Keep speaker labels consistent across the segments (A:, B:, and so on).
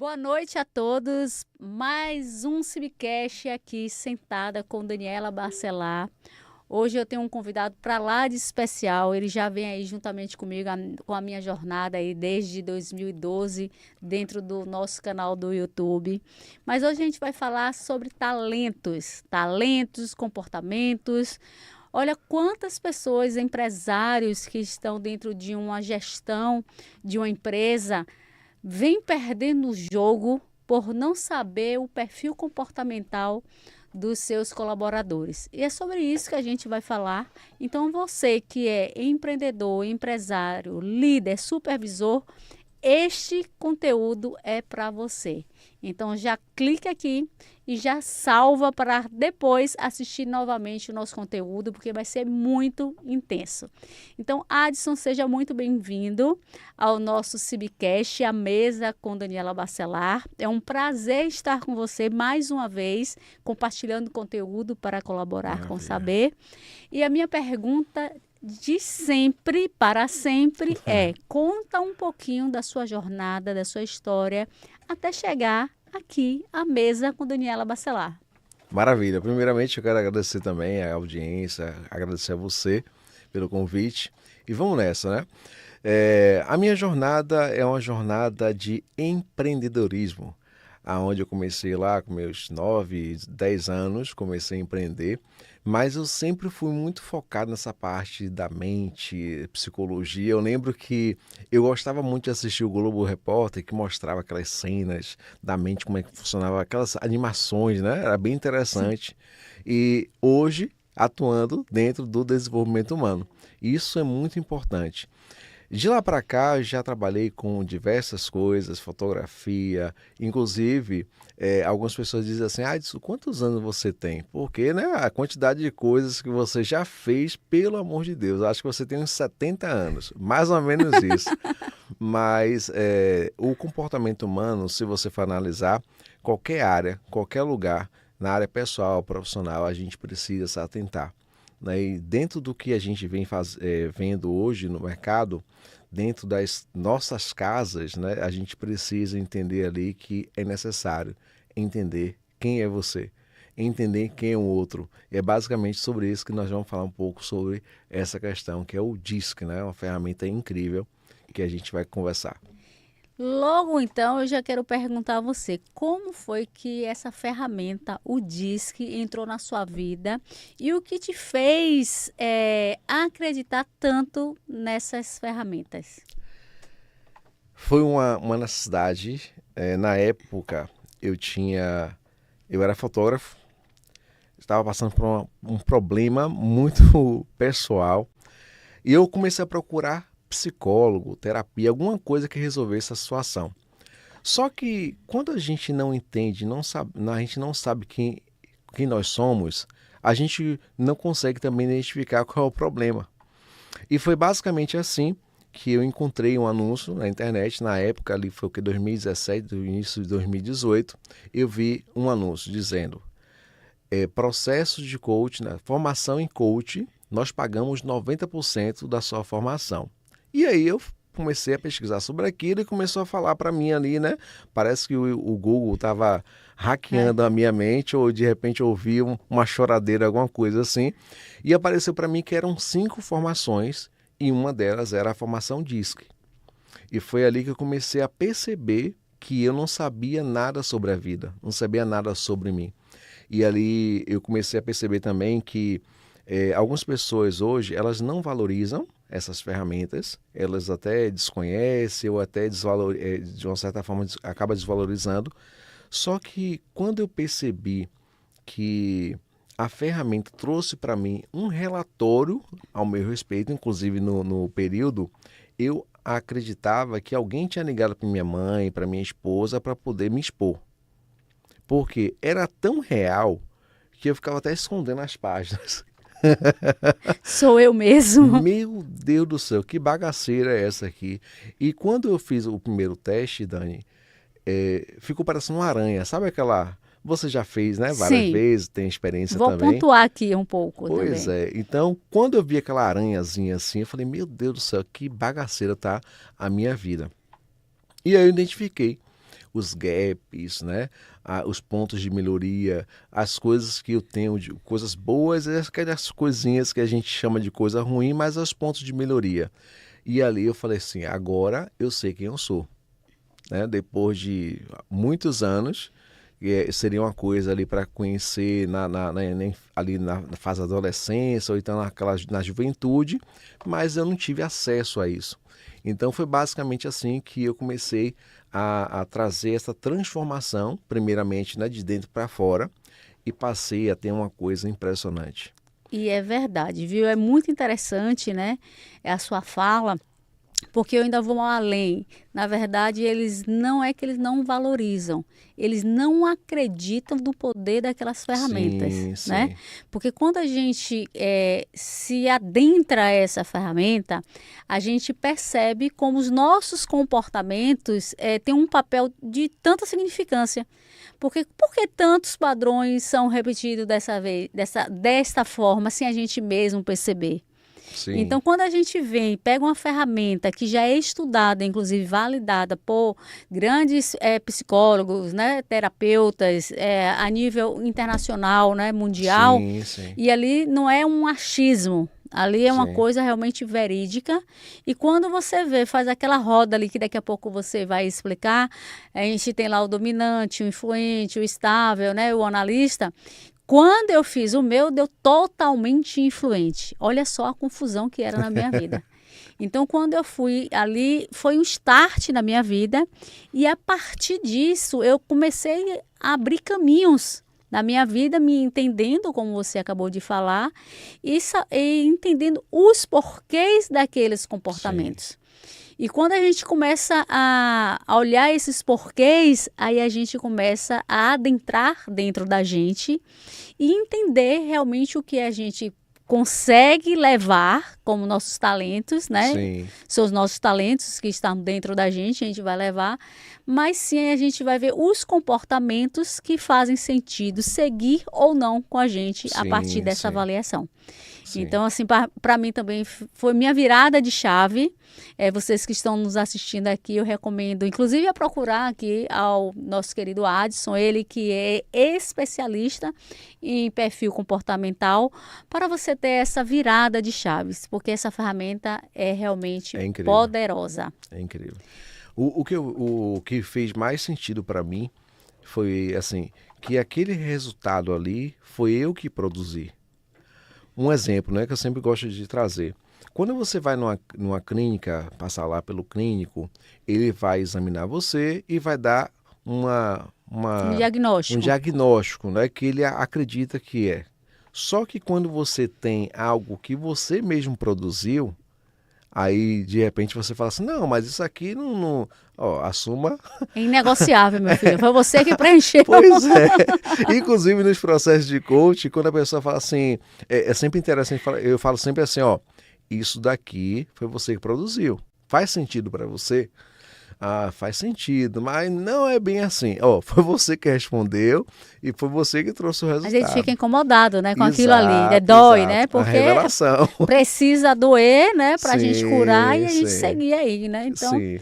A: Boa noite a todos. Mais um Cibicast aqui sentada com Daniela Bacelar. Hoje eu tenho um convidado para lá de especial. Ele já vem aí juntamente comigo com a minha jornada aí desde 2012 dentro do nosso canal do YouTube. Mas hoje a gente vai falar sobre talentos, comportamentos. Olha quantas pessoas, empresários que estão dentro de uma gestão de uma empresa vem perdendo o jogo por não saber o perfil comportamental dos seus colaboradores. E é sobre isso que a gente vai falar. Então, você que é empreendedor, empresário, líder, supervisor, este conteúdo é para você. Então, já clica aqui e já salva para depois assistir novamente o nosso conteúdo, porque vai ser muito intenso. Então, Adson, seja muito bem-vindo ao nosso Cibicast, a mesa com Daniela Bacelar. É um prazer estar com você mais uma vez, compartilhando conteúdo para colaborar com o saber. E a minha pergunta de sempre para sempre conta um pouquinho da sua jornada, da sua história, até chegar aqui à mesa com Daniela Bacelar.
B: Maravilha. Primeiramente, eu quero agradecer também a audiência, agradecer a você pelo convite. E vamos nessa, né? A minha jornada é uma jornada de empreendedorismo, aonde eu comecei lá com meus 9, 10 anos, comecei a empreender, mas eu sempre fui muito focado nessa parte da mente, psicologia. Eu lembro que eu gostava muito de assistir o Globo Repórter, que mostrava aquelas cenas da mente, como é que funcionava, aquelas animações, né? Era bem interessante. Sim. E hoje, atuando dentro do desenvolvimento humano. Isso é muito importante. De lá para cá, eu já trabalhei com diversas coisas, fotografia, inclusive, algumas pessoas dizem assim, quantos anos você tem? Porque, né, a quantidade de coisas que você já fez, pelo amor de Deus, acho que você tem uns 70 anos, mais ou menos isso. Mas o comportamento humano, se você for analisar, qualquer área, qualquer lugar, na área pessoal, profissional, a gente precisa se atentar. Né? E dentro do que a gente vem vendo hoje no mercado, dentro das nossas casas, né, a gente precisa entender ali que é necessário entender quem é você, entender quem é o outro. E é basicamente sobre isso que nós vamos falar um pouco sobre essa questão, que é o DISC, né, uma ferramenta incrível que a gente vai conversar.
A: Logo então, eu já quero perguntar a você, como foi que essa ferramenta, o DISC, entrou na sua vida e o que te fez acreditar tanto nessas ferramentas?
B: Foi uma necessidade. Na época, eu era fotógrafo, estava passando por um problema muito pessoal e eu comecei a procurar psicólogo, terapia, alguma coisa que resolvesse a situação. Só que quando a gente não entende, a gente não sabe quem nós somos, a gente não consegue também identificar qual é o problema. E foi basicamente assim que eu encontrei um anúncio na internet, na época ali foi o que 2017, do início de 2018, eu vi um anúncio dizendo processo de coach, né, formação em coach, nós pagamos 90% da sua formação. E aí eu comecei a pesquisar sobre aquilo e começou a falar para mim ali, né? Parece que o Google estava hackeando a minha mente ou de repente eu ouvi uma choradeira, alguma coisa assim. E apareceu para mim que eram 5 formações e uma delas era a formação DISC. E foi ali que eu comecei a perceber que eu não sabia nada sobre a vida, não sabia nada sobre mim. E ali eu comecei a perceber também que algumas pessoas hoje, elas não valorizam essas ferramentas, elas até desconhecem ou até de uma certa forma acaba desvalorizando. Só que quando eu percebi que a ferramenta trouxe para mim um relatório ao meu respeito, inclusive no período, eu acreditava que alguém tinha ligado para minha mãe, para minha esposa, para poder me expor. Porque era tão real que eu ficava até escondendo as páginas.
A: Sou eu mesmo.
B: Meu Deus do céu, que bagaceira é essa aqui? E quando eu fiz o primeiro teste, Dani, ficou parecendo uma aranha. Sabe aquela... Você já fez, né? Várias
A: Sim.
B: vezes, tem experiência
A: Vou
B: também.
A: pontuar aqui um pouco
B: Pois
A: também.
B: é. Então, quando eu vi aquela aranhazinha assim, eu falei, meu Deus do céu, que bagaceira tá a minha vida. E aí eu identifiquei. os gaps, né? Os pontos de melhoria, as coisas que eu tenho, de coisas boas, e aquelas coisinhas que a gente chama de coisa ruim, mas os pontos de melhoria. E ali eu falei assim, agora eu sei quem eu sou, né? Depois de muitos anos, seria uma coisa ali para conhecer ali na fase da adolescência ou então na juventude, mas eu não tive acesso a isso. Então foi basicamente assim que eu comecei a trazer essa transformação, primeiramente, né, de dentro para fora, e passei a ter uma coisa impressionante.
A: E é verdade, viu? É muito interessante, né? É a sua fala, porque eu ainda vou além. Na verdade, não é que eles não valorizam, eles não acreditam no poder daquelas ferramentas,
B: Sim,
A: né?
B: sim,
A: Porque quando a gente se adentra a essa ferramenta, a gente percebe como os nossos comportamentos têm um papel de tanta significância. Porque por que tantos padrões são repetidos desta forma, sem a gente mesmo perceber?
B: sim,
A: Então, quando a gente vem e pega uma ferramenta que já é estudada, inclusive validada por grandes psicólogos, né, terapeutas, a nível internacional, né, mundial,
B: sim, sim,
A: e ali não é um achismo, ali é uma
B: sim,
A: coisa realmente verídica. E quando você vê, faz aquela roda ali que daqui a pouco você vai explicar, a gente tem lá o dominante, o influente, o estável, né, o analista. Quando eu fiz o meu, deu totalmente influente. Olha só a confusão que era na minha vida. Então, quando eu fui ali, foi um start na minha vida. E a partir disso, eu comecei a abrir caminhos na minha vida, me entendendo, como você acabou de falar, e entendendo os porquês daqueles
B: sim.
A: comportamentos. E quando a gente começa a olhar esses porquês, aí a gente começa a adentrar dentro da gente e entender realmente o que a gente consegue levar como nossos talentos, né?
B: Sim,
A: São os nossos talentos que estão dentro da gente, a gente vai levar, mas sim a gente vai ver os comportamentos que fazem sentido seguir ou não com a gente a partir
B: sim,
A: dessa
B: sim,
A: avaliação.
B: sim.
A: Então, assim, para mim também foi minha virada de chave. Vocês que estão nos assistindo aqui, eu recomendo, inclusive, a procurar aqui ao nosso querido Adson, ele que é especialista em perfil comportamental, para você ter essa virada de chaves, porque essa ferramenta é realmente
B: É incrível,
A: poderosa.
B: é incrível. O que fez mais sentido para mim foi assim, que aquele resultado ali foi eu que produzi. Um exemplo, né, que eu sempre gosto de trazer. Quando você vai numa clínica, passar lá pelo clínico, ele vai examinar você e vai dar
A: Um
B: um
A: diagnóstico.
B: diagnóstico, né, que ele acredita que é. Só que quando você tem algo que você mesmo produziu, aí de repente você fala assim, não, mas isso aqui não, ó, assuma.
A: É inegociável, meu filho. Foi você que preencheu.
B: Pois é. Inclusive nos processos de coach, quando a pessoa fala assim, é sempre interessante, eu falo sempre assim, ó, isso daqui foi você que produziu. Faz sentido para você? Ah, faz sentido, mas não é bem assim. Ó, foi você que respondeu e foi você que trouxe o
A: A gente fica
B: resultado.
A: incomodado, né, com aquilo ali.
B: Exato,
A: Dói, né?
B: exato. A
A: Porque
B: revelação.
A: precisa doer, né, para a gente curar e
B: Sim,
A: a gente
B: sim,
A: seguir aí, né? Então,
B: sim,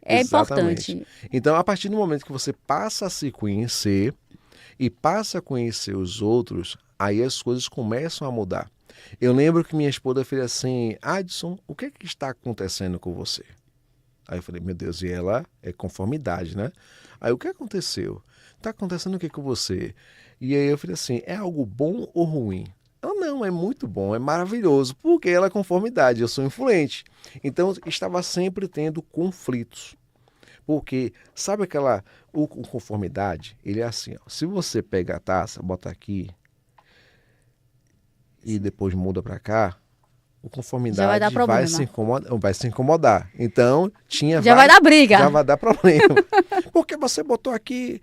A: é
B: exatamente.
A: importante.
B: Então, a partir do momento que você passa a se conhecer e passa a conhecer os outros, aí as coisas começam a mudar. Eu lembro que minha esposa fez assim, Adson, o que é que está acontecendo com você? Aí eu falei, meu Deus, e ela é conformidade, né? Aí o que aconteceu? Está acontecendo o que com você? E aí eu falei assim, é algo bom ou ruim? Ela, não, é muito bom, é maravilhoso, porque ela é conformidade, eu sou influente. Então estava sempre tendo conflitos. Porque, sabe o conformidade, ele é assim, ó, se você pega a taça, bota aqui e depois muda para cá, o
A: Já vai dar
B: conformidade
A: problema.
B: vai se incomodar. Então, tinha
A: Já vai
B: vários,
A: dar briga.
B: já vai dar problema. Porque você botou aqui.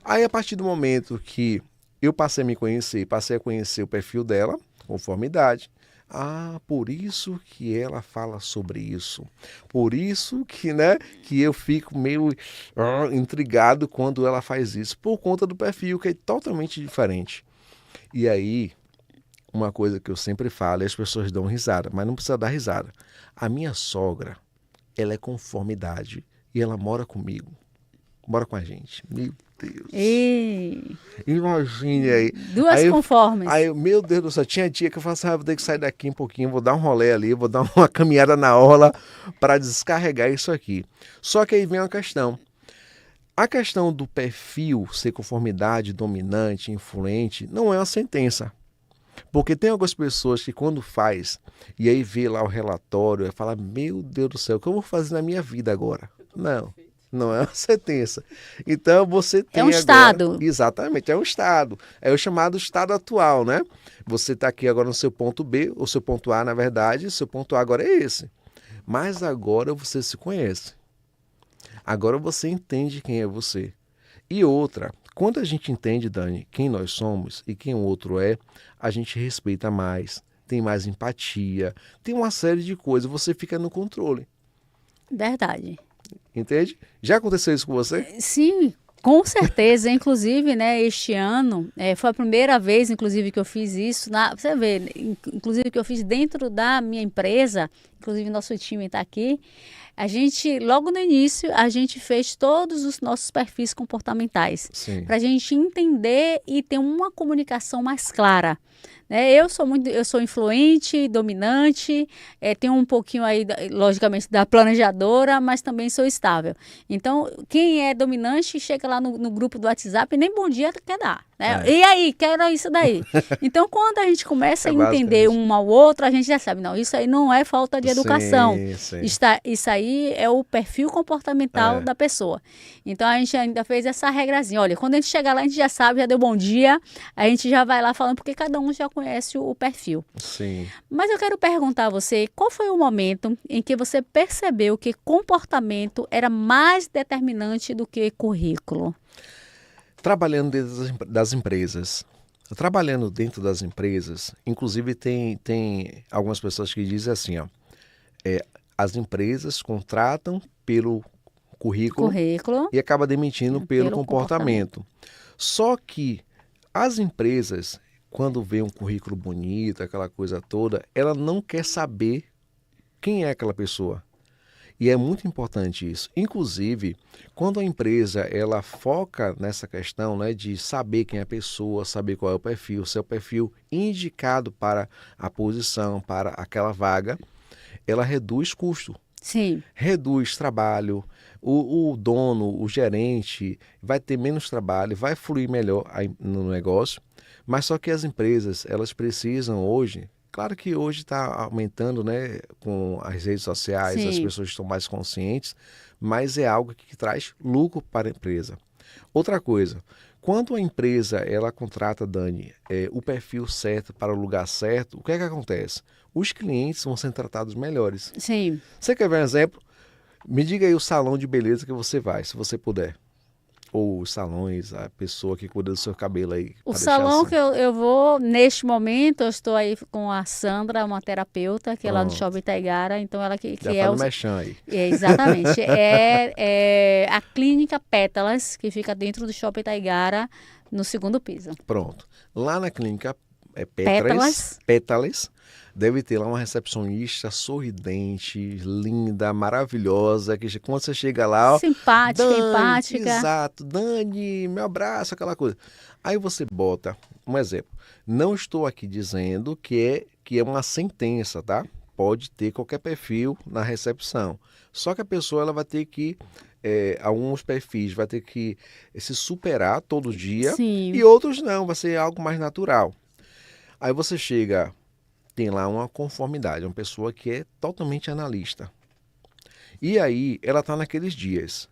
B: Aí, a partir do momento que eu passei a me conhecer, passei a conhecer o perfil dela, conformidade. Ah, por isso que ela fala sobre isso. Por isso que, né, que eu fico meio intrigado quando ela faz isso, por conta do perfil que é totalmente diferente. E aí, uma coisa que eu sempre falo e as pessoas dão risada, mas não precisa dar risada. A minha sogra, ela é conformidade e ela mora comigo. bora com a gente. Meu Deus.
A: E
B: Imagine aí.
A: duas
B: Aí,
A: conformes.
B: meu Deus do céu, tinha dia que eu falava assim, vou ter que sair daqui um pouquinho, vou dar um rolê ali, vou dar uma caminhada na orla para descarregar isso aqui. Só que aí vem uma questão. A questão do perfil ser conformidade, dominante, influente, não é uma sentença. Porque tem algumas pessoas que quando faz, e aí vê lá o relatório, fala, meu Deus do céu, o que eu vou fazer na minha vida agora? Não, não é uma sentença. Então você tem
A: É um
B: agora...
A: estado.
B: Exatamente, é um estado. É o chamado estado atual, né? Você está aqui agora no seu ponto B, ou seu ponto A, na verdade, seu ponto A agora é esse. Mas agora você se conhece. Agora você entende quem é você. E outra, quando a gente entende, Dani, quem nós somos e quem o outro é, a gente respeita mais, tem mais empatia, tem uma série de coisas, você fica no controle.
A: Verdade.
B: Entende? Já aconteceu isso com você?
A: Sim, com certeza. Inclusive, né, este ano, foi a primeira vez, inclusive, que eu fiz isso. Você vê, inclusive, que eu fiz dentro da minha empresa, inclusive nosso time está aqui. A gente, logo no início, a gente fez todos os nossos perfis comportamentais. Para a gente entender e ter uma comunicação mais clara. Eu sou influente, dominante, tenho um pouquinho aí, logicamente, da planejadora, mas também sou estável. Então, quem é dominante chega lá no grupo do WhatsApp e nem bom dia quer dar. Né? E aí, quero isso daí. Então, quando a gente começa a entender um ao outro, a gente já sabe, não, isso aí não é falta de educação.
B: Sim.
A: Isso aí é o perfil comportamental da pessoa. Então, a gente ainda fez essa regrazinha. Olha, quando a gente chegar lá, a gente já sabe, já deu bom dia, a gente já vai lá falando, porque cada um já conhece o perfil.
B: Sim.
A: Mas eu quero perguntar a você, qual foi o momento em que você percebeu que comportamento era mais determinante do que currículo?
B: Trabalhando dentro das empresas. Trabalhando dentro das empresas, inclusive tem algumas pessoas que dizem assim, ó, as empresas contratam pelo currículo e acaba demitindo pelo comportamento. Só que as empresas, quando vê um currículo bonito, aquela coisa toda, ela não quer saber quem é aquela pessoa. E é muito importante isso. Inclusive, quando a empresa ela foca nessa questão, né, de saber quem é a pessoa, saber qual é o perfil, se é o perfil indicado para a posição, para aquela vaga, ela reduz custo.
A: Sim.
B: Reduz trabalho, o dono, o gerente vai ter menos trabalho, vai fluir melhor no negócio, mas só que as empresas, elas precisam hoje, claro que hoje está aumentando, né, com as redes sociais,
A: Sim.
B: As pessoas estão mais conscientes, mas é algo que traz lucro para a empresa. Outra coisa, quando a empresa ela contrata, Dani, o perfil certo para o lugar certo, o que é que acontece? Os clientes vão ser tratados melhores.
A: Sim.
B: Você quer ver um exemplo? Me diga aí o salão de beleza que você vai, se você puder. Ou os salões, a pessoa que cuida do seu cabelo aí.
A: O salão que eu vou, neste momento, eu estou aí com a Sandra, uma terapeuta, que é lá no Shopping Itaigara, então ela que
B: já
A: é
B: o mexão aí.
A: Exatamente. É a clínica Pétalas, que fica dentro do Shopping Itaigara, no segundo piso.
B: Pronto. Lá na clínica
A: Pétalas,
B: deve ter lá uma recepcionista sorridente, linda, maravilhosa, que quando você chega lá... Ó,
A: simpática,
B: Dani,
A: empática.
B: Exato. Dani, meu abraço, aquela coisa. Aí você bota, um exemplo, não estou aqui dizendo que é uma sentença, tá? Pode ter qualquer perfil na recepção. Só que a pessoa ela vai ter que... alguns perfis vai ter que se superar todo dia.
A: Sim.
B: E outros não, vai ser algo mais natural. Aí você chega... Tem lá uma conformidade, uma pessoa que é totalmente analista. E aí, ela está naqueles dias.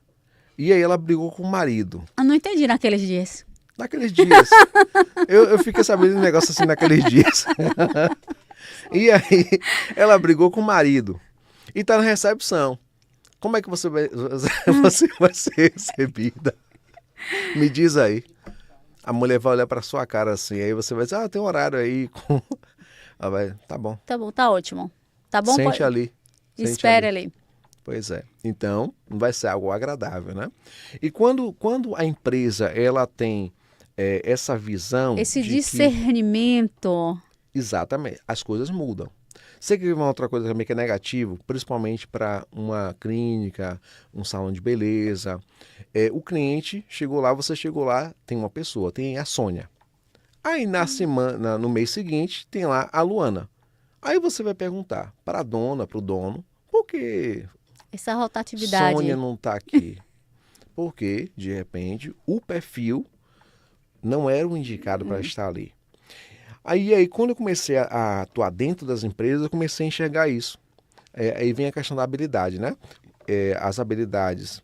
B: E aí, ela brigou com o marido.
A: Eu não entendi naqueles dias.
B: Naqueles dias. eu fiquei sabendo de um negócio assim naqueles dias. E aí, ela brigou com o marido. E está na recepção. Como é que você vai ser recebida? Me diz aí. A mulher vai olhar para sua cara assim. Aí você vai dizer, tem um horário aí com... vai, tá bom.
A: Tá bom, tá ótimo. Tá bom?
B: Sente ali.
A: Espere ali.
B: Pois é. Então, não vai ser algo agradável, né? E quando a empresa ela tem essa visão...
A: Esse discernimento...
B: Exatamente. As coisas mudam. Você quer ver uma outra coisa também que é negativo, principalmente para uma clínica, um salão de beleza. O cliente chegou lá, você chegou lá, tem uma pessoa, tem a Sônia. Aí na semana, no mês seguinte, tem lá a Luana. Aí você vai perguntar para a dona, para o dono, por que
A: Essa rotatividade.
B: Sônia não está aqui? Porque, de repente, o perfil não era o indicado para estar ali. Aí, quando eu comecei a atuar dentro das empresas, eu comecei a enxergar isso. Aí vem a questão da habilidade, né? As habilidades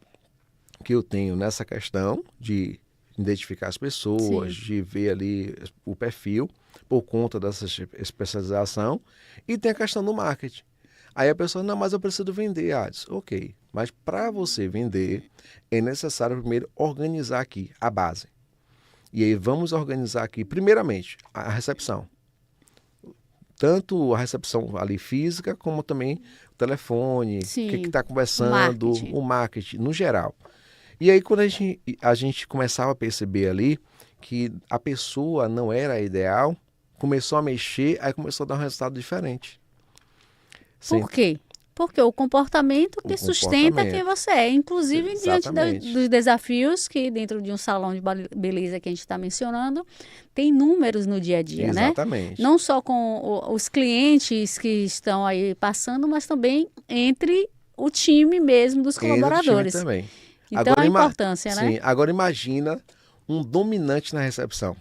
B: que eu tenho nessa questão de identificar as pessoas,
A: Sim.
B: de ver ali o perfil, por conta dessa especialização, e tem a questão do marketing. Aí a pessoa, não, mas eu preciso vender, Adson. Ok, mas para você vender, é necessário primeiro organizar aqui a base. E aí vamos organizar aqui, primeiramente, a recepção. Tanto a recepção ali física, como também o telefone, o que
A: Sim.
B: está conversando,
A: Marketing.
B: o marketing, no geral. E aí quando a gente começava a perceber ali que a pessoa não era a ideal, começou a mexer, aí começou a dar um resultado diferente.
A: Por quê? Porque o comportamento que
B: O
A: sustenta quem
B: comportamento.
A: você é, inclusive diante
B: Exatamente.
A: dos desafios que dentro de um salão de beleza que a gente está mencionando, tem números no dia a dia, né?
B: Exatamente.
A: Não só com os clientes que estão aí passando, mas também entre o time mesmo dos
B: Entre o time
A: colaboradores.
B: também.
A: Então, a importância, né?
B: Sim, agora imagina um dominante na recepção.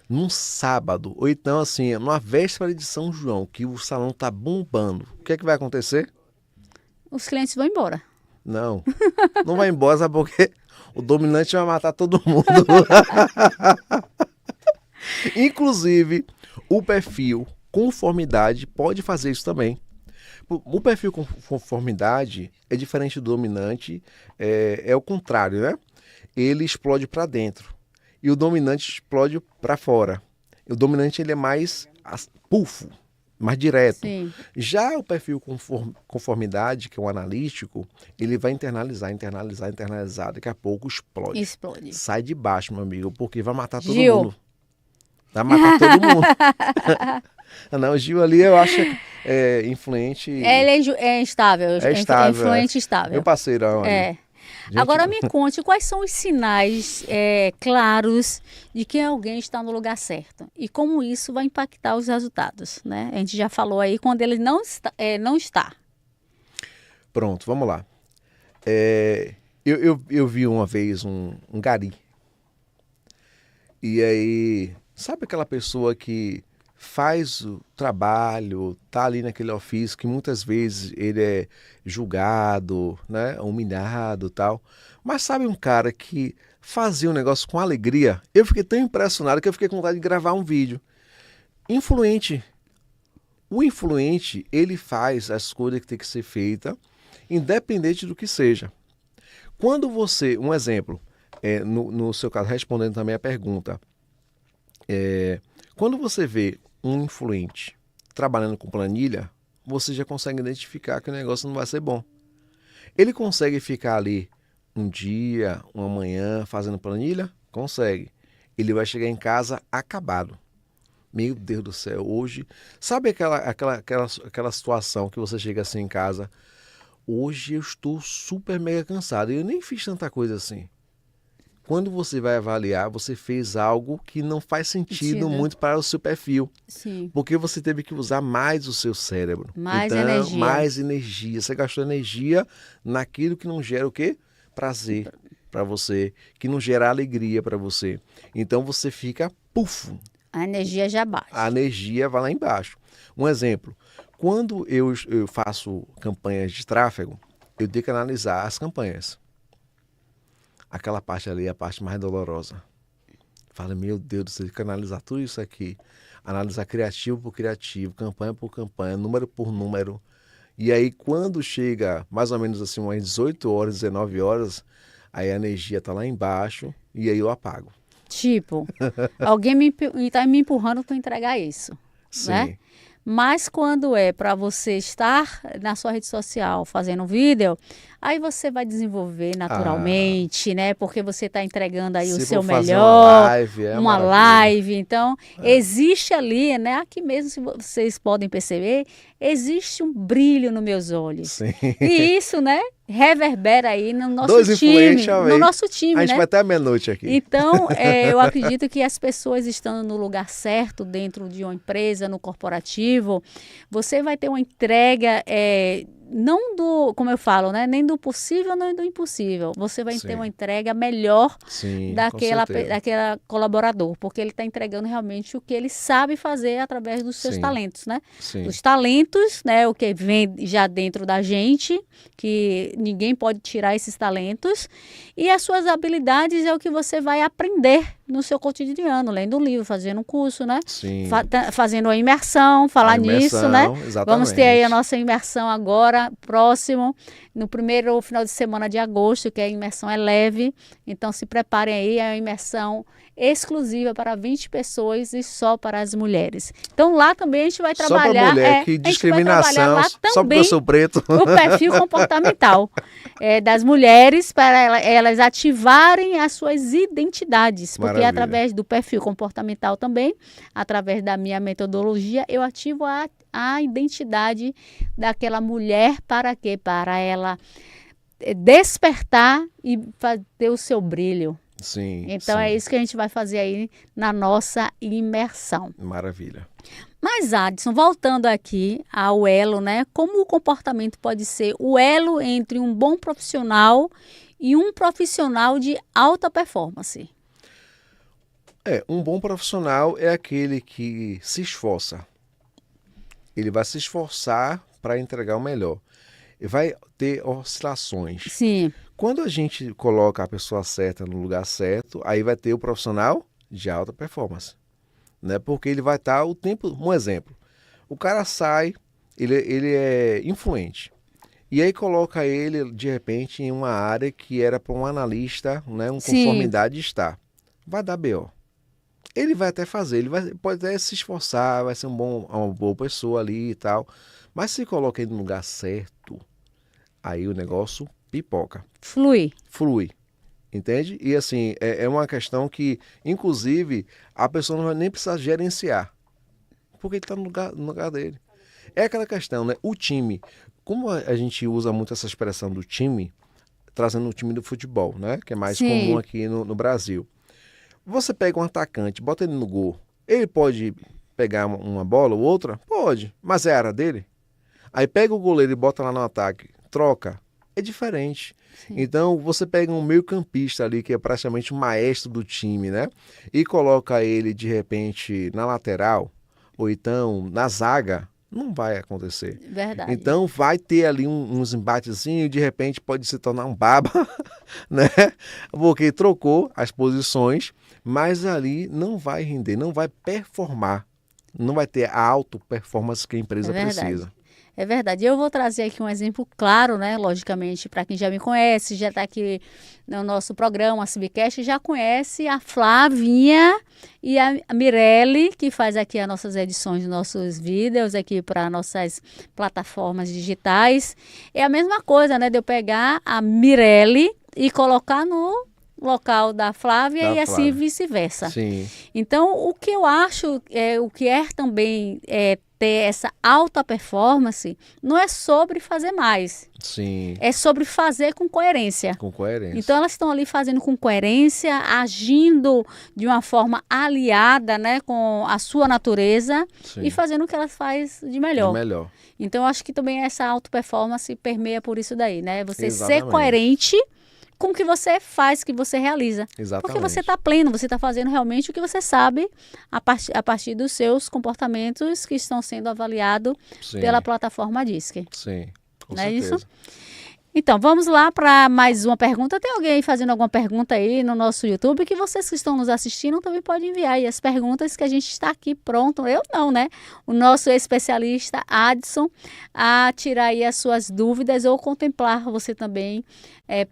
B: Num sábado, ou então assim, numa véspera de São João, que o salão tá bombando, o que é que vai acontecer?
A: Os clientes vão embora.
B: Não, não vai embora, sabe por quê? O dominante vai matar todo mundo. Inclusive, o perfil conformidade pode fazer isso também. O perfil conformidade é diferente do dominante, é o contrário, né? Ele explode para dentro e o dominante explode para fora. O dominante ele é mais pulfo, mais direto.
A: Sim.
B: Já o perfil conformidade, que é o analítico, ele vai internalizar. Daqui a pouco explode.
A: Explode.
B: Sai de baixo, meu amigo, porque vai matar todo
A: Gil.
B: mundo. Vai matar todo mundo. Não, o Gil ali eu acho influente.
A: Ele é instável,
B: É estável.
A: influente estável.
B: Meu parceirão ali.
A: É.
B: Gente,
A: Agora me conte quais são os sinais claros de que alguém está no lugar certo e como isso vai impactar os resultados, né? A gente já falou aí quando ele não está.
B: Pronto, vamos lá. Eu vi uma vez um gari. E aí, sabe aquela pessoa que faz o trabalho, tá ali naquele ofício que muitas vezes ele é julgado, né, humilhado, tal. Mas sabe um cara que fazia um negócio com alegria? Eu fiquei tão impressionado que eu fiquei com vontade de gravar um vídeo. Influente. O influente, ele faz as coisas que tem que ser feita, independente do que seja. Quando você, um exemplo, no seu caso, respondendo também a pergunta, quando você vê um influente trabalhando com planilha, você já consegue identificar que o negócio não vai ser bom. Ele consegue ficar ali um dia, uma manhã fazendo planilha? Consegue. Ele vai chegar em casa acabado. Meu Deus do céu, hoje... Sabe aquela situação que você chega assim em casa? Hoje eu estou super mega cansado e eu nem fiz tanta coisa assim. Quando você vai avaliar, você fez algo que não faz sentido muito para o seu perfil.
A: Sim.
B: Porque você teve que usar mais o seu cérebro.
A: Mais
B: então,
A: energia.
B: mais energia. Você gastou energia naquilo que não gera o quê? Prazer para você, que não gera alegria para você. Então você fica pufo.
A: A energia já baixa.
B: A energia vai lá embaixo. Um exemplo, quando eu faço campanhas de tráfego, eu tenho que analisar as campanhas. Aquela parte ali é a parte mais dolorosa. Fala, meu Deus do céu, tem que analisar tudo isso aqui. Analisar criativo por criativo, campanha por campanha, número por número. E aí, quando chega mais ou menos assim, umas 18 horas, 19 horas, aí a energia tá lá embaixo e aí eu apago.
A: Tipo, alguém está me empurrando para entregar isso.
B: Sim.
A: Né? Mas quando é para você estar na sua rede social fazendo vídeo, Aí você vai desenvolver naturalmente, né? Porque você está entregando aí o
B: Se
A: seu
B: for fazer
A: melhor,
B: uma
A: uma
B: maravilha.
A: live. Então, existe ali, né? Aqui mesmo, se vocês podem perceber, existe um brilho nos meus olhos.
B: Sim.
A: E isso, né? Reverbera aí no nosso
B: Dois influentes,
A: time,
B: já
A: no
B: veio.
A: nosso
B: A
A: time,
B: gente
A: né?
B: vai até a meia-noite aqui.
A: Então, eu acredito que as pessoas estando no lugar certo, dentro de uma empresa, no corporativo, você vai ter uma entrega, não do, como eu falo, né? Nem do possível, nem do impossível. Você vai ter
B: Sim.
A: uma entrega melhor
B: Sim, com
A: daquela
B: certeza.
A: colaborador, porque ele está entregando realmente o que ele sabe fazer através dos seus
B: Sim.
A: talentos, né?
B: Sim.
A: Os talentos, né? O que vem já dentro da gente, que ninguém pode tirar esses talentos, e as suas habilidades é o que você vai aprender no seu cotidiano, lendo um livro, fazendo um curso, né?
B: Sim.
A: Fazendo a imersão, falar
B: A
A: nisso, né?
B: imersão,
A: Vamos ter aí a
B: exatamente.
A: nossa imersão agora, próximo, no primeiro final de semana de agosto, que a imersão é leve. Então se preparem aí, é uma imersão exclusiva para 20 pessoas e só para as mulheres. Então lá também a gente vai
B: Só para
A: trabalhar,
B: mulher, que
A: a gente vai trabalhar
B: discriminação,
A: lá
B: só porque eu
A: também
B: sou preto.
A: o perfil comportamental das mulheres para elas ativarem as suas identidades, porque
B: Maravilha.
A: através do perfil comportamental também, através da minha metodologia, eu ativo a identidade daquela mulher para quê? Para ela despertar e ter o seu brilho.
B: Sim.
A: Então
B: sim.
A: é isso que a gente vai fazer aí na nossa imersão.
B: Maravilha.
A: Mas, Adson, voltando aqui ao elo, né? Como o comportamento pode ser o elo entre um bom profissional e um profissional de alta performance?
B: Um bom profissional é aquele que se esforça. Ele vai se esforçar para entregar o melhor. E vai ter oscilações.
A: Sim.
B: Quando a gente coloca a pessoa certa no lugar certo, aí vai ter o profissional de alta performance. Né? Porque ele vai estar o tempo... Um exemplo, o cara sai, ele é influente, e aí coloca ele, de repente, em uma área que era para um analista, né, um
A: Sim.
B: conformidade estar. Vai dar BO. Ele vai até fazer, pode até se esforçar, vai ser uma boa pessoa ali e tal, mas se coloca ele no lugar certo, aí o negócio pipoca. Flui. Entende? E assim, é uma questão que, inclusive, a pessoa não vai nem precisar gerenciar, porque ele está no lugar dele. É aquela questão, né? O time, como a gente usa muito essa expressão do time, trazendo o time do futebol, né? Que é mais
A: Sim.
B: comum aqui no Brasil. Você pega um atacante, bota ele no gol, ele pode pegar uma bola ou outra? Pode, mas é a área dele. Aí pega o goleiro e bota lá no ataque, troca, é diferente.
A: Sim.
B: Então, você pega um meio-campista ali, que é praticamente o maestro do time, né? E coloca ele, de repente, na lateral, ou então na zaga, não vai acontecer.
A: Verdade.
B: Então, vai ter ali uns embatezinhos e, de repente, pode se tornar um baba, né? Porque trocou as posições, mas ali não vai render, não vai performar. Não vai ter a auto-performance que a empresa precisa.
A: É verdade. Eu vou trazer aqui um exemplo claro, né? Logicamente, para quem já me conhece, já está aqui no nosso programa, a Cibicast, já conhece a Flavinha e a Mirelle, que faz aqui as nossas edições dos nossos vídeos aqui para nossas plataformas digitais. É a mesma coisa, né? De eu pegar a Mirelle e colocar no local da Flávia e assim vice-versa.
B: Sim.
A: Então, o que eu acho, o que também ter essa alta performance, não é sobre fazer mais.
B: Sim.
A: É sobre fazer com coerência.
B: Com coerência.
A: Então, elas estão ali fazendo com coerência, agindo de uma forma aliada, né, com a sua natureza. Sim. E fazendo o que elas fazem de melhor. Então, eu acho que também essa alta performance permeia por isso daí, né? Você ser coerente com o que você faz, que você realiza.
B: Exatamente.
A: Porque você está pleno, você está fazendo realmente o que você sabe a partir dos seus comportamentos que estão sendo avaliados pela plataforma DISC.
B: Sim, com
A: Não
B: certeza.
A: É isso? Então, vamos lá para mais uma pergunta. Tem alguém fazendo alguma pergunta aí no nosso YouTube? Que vocês que estão nos assistindo também podem enviar aí as perguntas que a gente está aqui pronto. Eu não, né? O nosso especialista Adson a tirar aí as suas dúvidas ou contemplar você também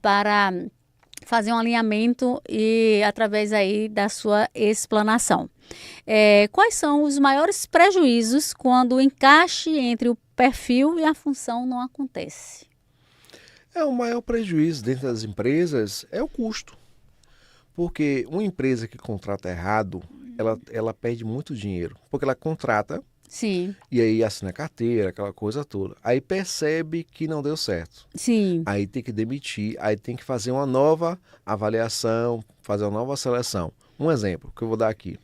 A: para fazer um alinhamento e através aí da sua explanação. Quais são os maiores prejuízos quando o encaixe entre o perfil e a função não acontece?
B: É o maior prejuízo dentro das empresas é o custo. Porque uma empresa que contrata errado, ela perde muito dinheiro. Porque ela contrata
A: Sim,
B: e aí assina a carteira, aquela coisa toda. Aí percebe que não deu certo.
A: sim,
B: Aí tem que demitir, aí tem que fazer uma nova avaliação, fazer uma nova seleção. Um exemplo que eu vou dar aqui.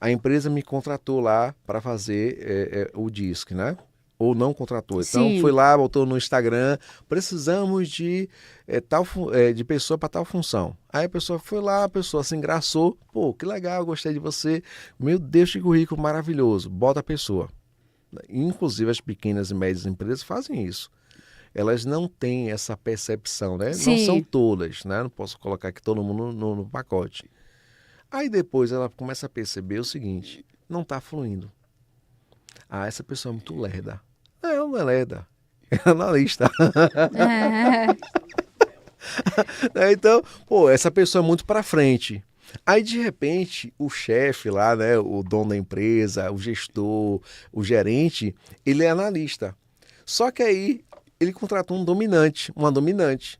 B: A empresa me contratou lá para fazer o DISC, né? Ou não contratou. Então foi
A: sim.
B: lá, botou no Instagram, precisamos de de pessoa para tal função. Aí a pessoa foi lá, a pessoa se engraçou, pô, que legal, gostei de você. Meu Deus, que currículo maravilhoso. Bota a pessoa. Inclusive as pequenas e médias empresas fazem isso. Elas não têm essa percepção, né? Não são
A: Sim.
B: todas, né? Não posso colocar aqui todo mundo no pacote. Aí depois ela começa a perceber o seguinte: não está fluindo. Ah, essa pessoa é muito lerda. Não, não é lerda. É analista.
A: É,
B: Então, pô, essa pessoa é muito para frente. Aí, de repente, o chefe lá, né, o dono da empresa, o gestor, o gerente, ele é analista. Só que aí ele contratou um dominante, uma dominante.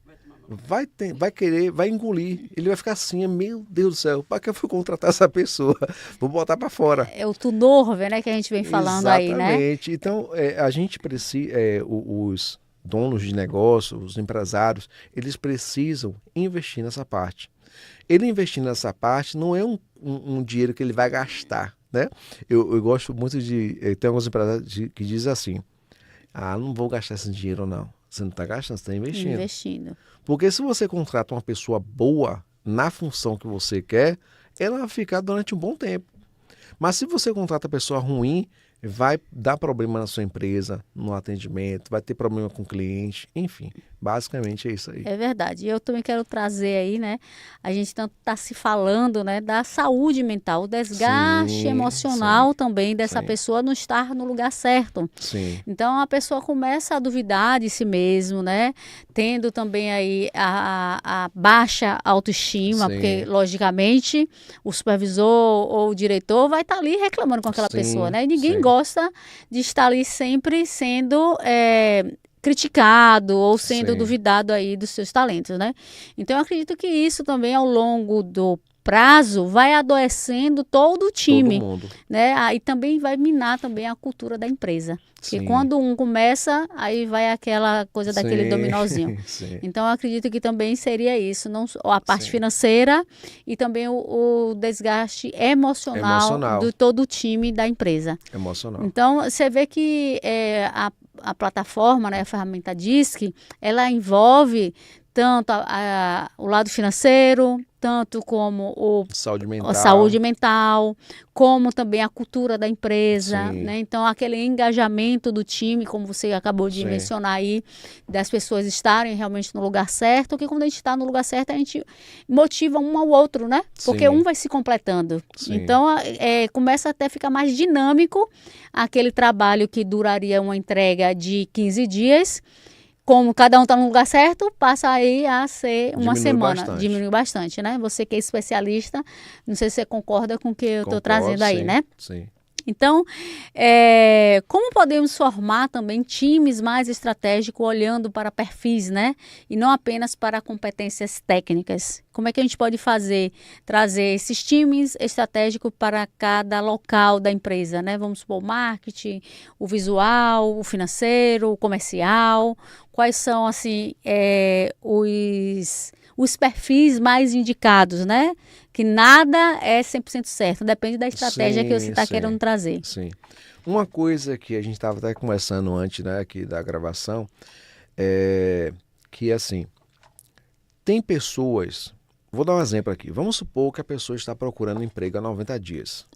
B: Vai querer, vai engolir. Ele vai ficar assim, meu Deus do céu, para que eu fui contratar essa pessoa? Vou botar para fora.
A: é o turnover, né, que a gente vem falando aí, né?
B: Exatamente. Então, a gente precisa, os donos de negócio, os empresários, eles precisam investir nessa parte. Ele investindo nessa parte não é um dinheiro que ele vai gastar, né? Eu gosto muito de... Tem alguns empresários que dizem assim, não vou gastar esse dinheiro não. Você não está gastando, você está investindo.
A: Investindo.
B: Porque se você contrata uma pessoa boa na função que você quer, ela vai ficar durante um bom tempo. Mas se você contrata pessoa ruim, vai dar problema na sua empresa, no atendimento, vai ter problema com o cliente, enfim, basicamente é isso aí.
A: É verdade. E eu também quero trazer aí, né? A gente tanto está se falando, né, da saúde mental, o desgaste
B: Sim, sim,
A: emocional também dessa
B: sim,
A: pessoa não estar no lugar certo.
B: sim,
A: Então a pessoa começa a duvidar de si mesmo, né? Tendo também aí a baixa autoestima, porque
B: sim,
A: logicamente o supervisor ou o diretor vai estar ali reclamando com aquela pessoa,
B: sim,
A: né? E ninguém
B: sim,
A: gosta de estar ali sempre sendo criticado ou sendo
B: sim,
A: duvidado aí dos seus talentos, né? Então eu acredito que isso também ao longo do prazo vai adoecendo todo o
B: todo
A: time,
B: mundo,
A: né? Aí também vai minar também a cultura da empresa. Porque
B: sim,
A: quando um começa, aí vai aquela coisa daquele
B: sim,
A: dominózinho.
B: sim,
A: Então, eu acredito que também seria isso, não só a parte
B: sim,
A: financeira e também o desgaste emocional
B: emocional,
A: do todo o time da empresa.
B: emocional,
A: Então, você vê que a plataforma, né, a ferramenta DISC, ela envolve tanto o lado financeiro, tanto como
B: saúde
A: a saúde
B: mental,
A: mental, como também a cultura da empresa,
B: sim,
A: né? Então, aquele engajamento do time, como você acabou de
B: sim,
A: mencionar aí, das pessoas estarem realmente no lugar certo, porque quando a gente está no lugar certo, a gente motiva um ao outro, né? Porque um
B: sim,
A: vai se completando.
B: sim,
A: Então, começa até a ficar mais dinâmico aquele trabalho que duraria uma entrega de 15 dias, como cada um está no lugar certo, passa aí a ser uma
B: diminui
A: semana.
B: bastante.
A: Diminui bastante, né? Você que é especialista, não sei se você concorda com o que eu estou
B: Concordo,
A: trazendo aí,
B: sim,
A: né?
B: sim.
A: Então, como podemos formar também times mais estratégicos olhando para perfis, né? E não apenas para competências técnicas. Como é que a gente pode trazer esses times estratégicos para cada local da empresa, né? Vamos supor, o marketing, o visual, o financeiro, o comercial. Quais são, assim, os perfis mais indicados, né? Que nada é 100% certo, depende da estratégia que você
B: Sim,
A: está querendo
B: sim,
A: trazer.
B: sim. Uma coisa que a gente estava até conversando antes, né, aqui da gravação, é que assim, tem pessoas, vou dar um exemplo aqui. Vamos supor que a pessoa está procurando emprego há 90 dias.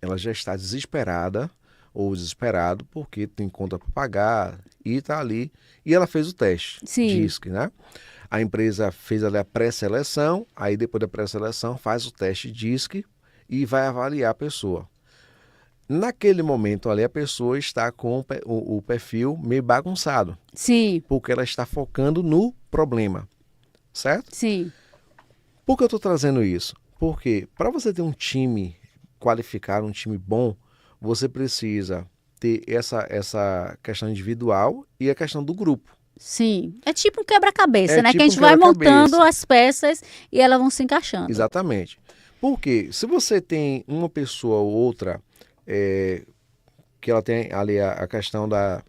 B: Ela já está desesperada ou desesperado porque tem conta para pagar e está ali. E ela fez o teste,
A: Sim,
B: diz que, né? A empresa fez ali a pré-seleção, aí depois da pré-seleção faz o teste DISC e vai avaliar a pessoa. Naquele momento ali, a pessoa está com o perfil meio bagunçado,
A: sim,
B: porque ela está focando no problema, certo?
A: sim,
B: Por que eu estou trazendo isso? Porque para você ter um time qualificado, um time bom, você precisa ter essa questão individual e a questão do grupo.
A: Sim. É tipo um quebra-cabeça,
B: É
A: né?
B: tipo
A: Que a
B: um
A: gente vai montando
B: quebra-cabeça.
A: as peças e elas vão se encaixando.
B: Exatamente. Porque se você tem uma pessoa ou outra é, que ela tem ali a questão da...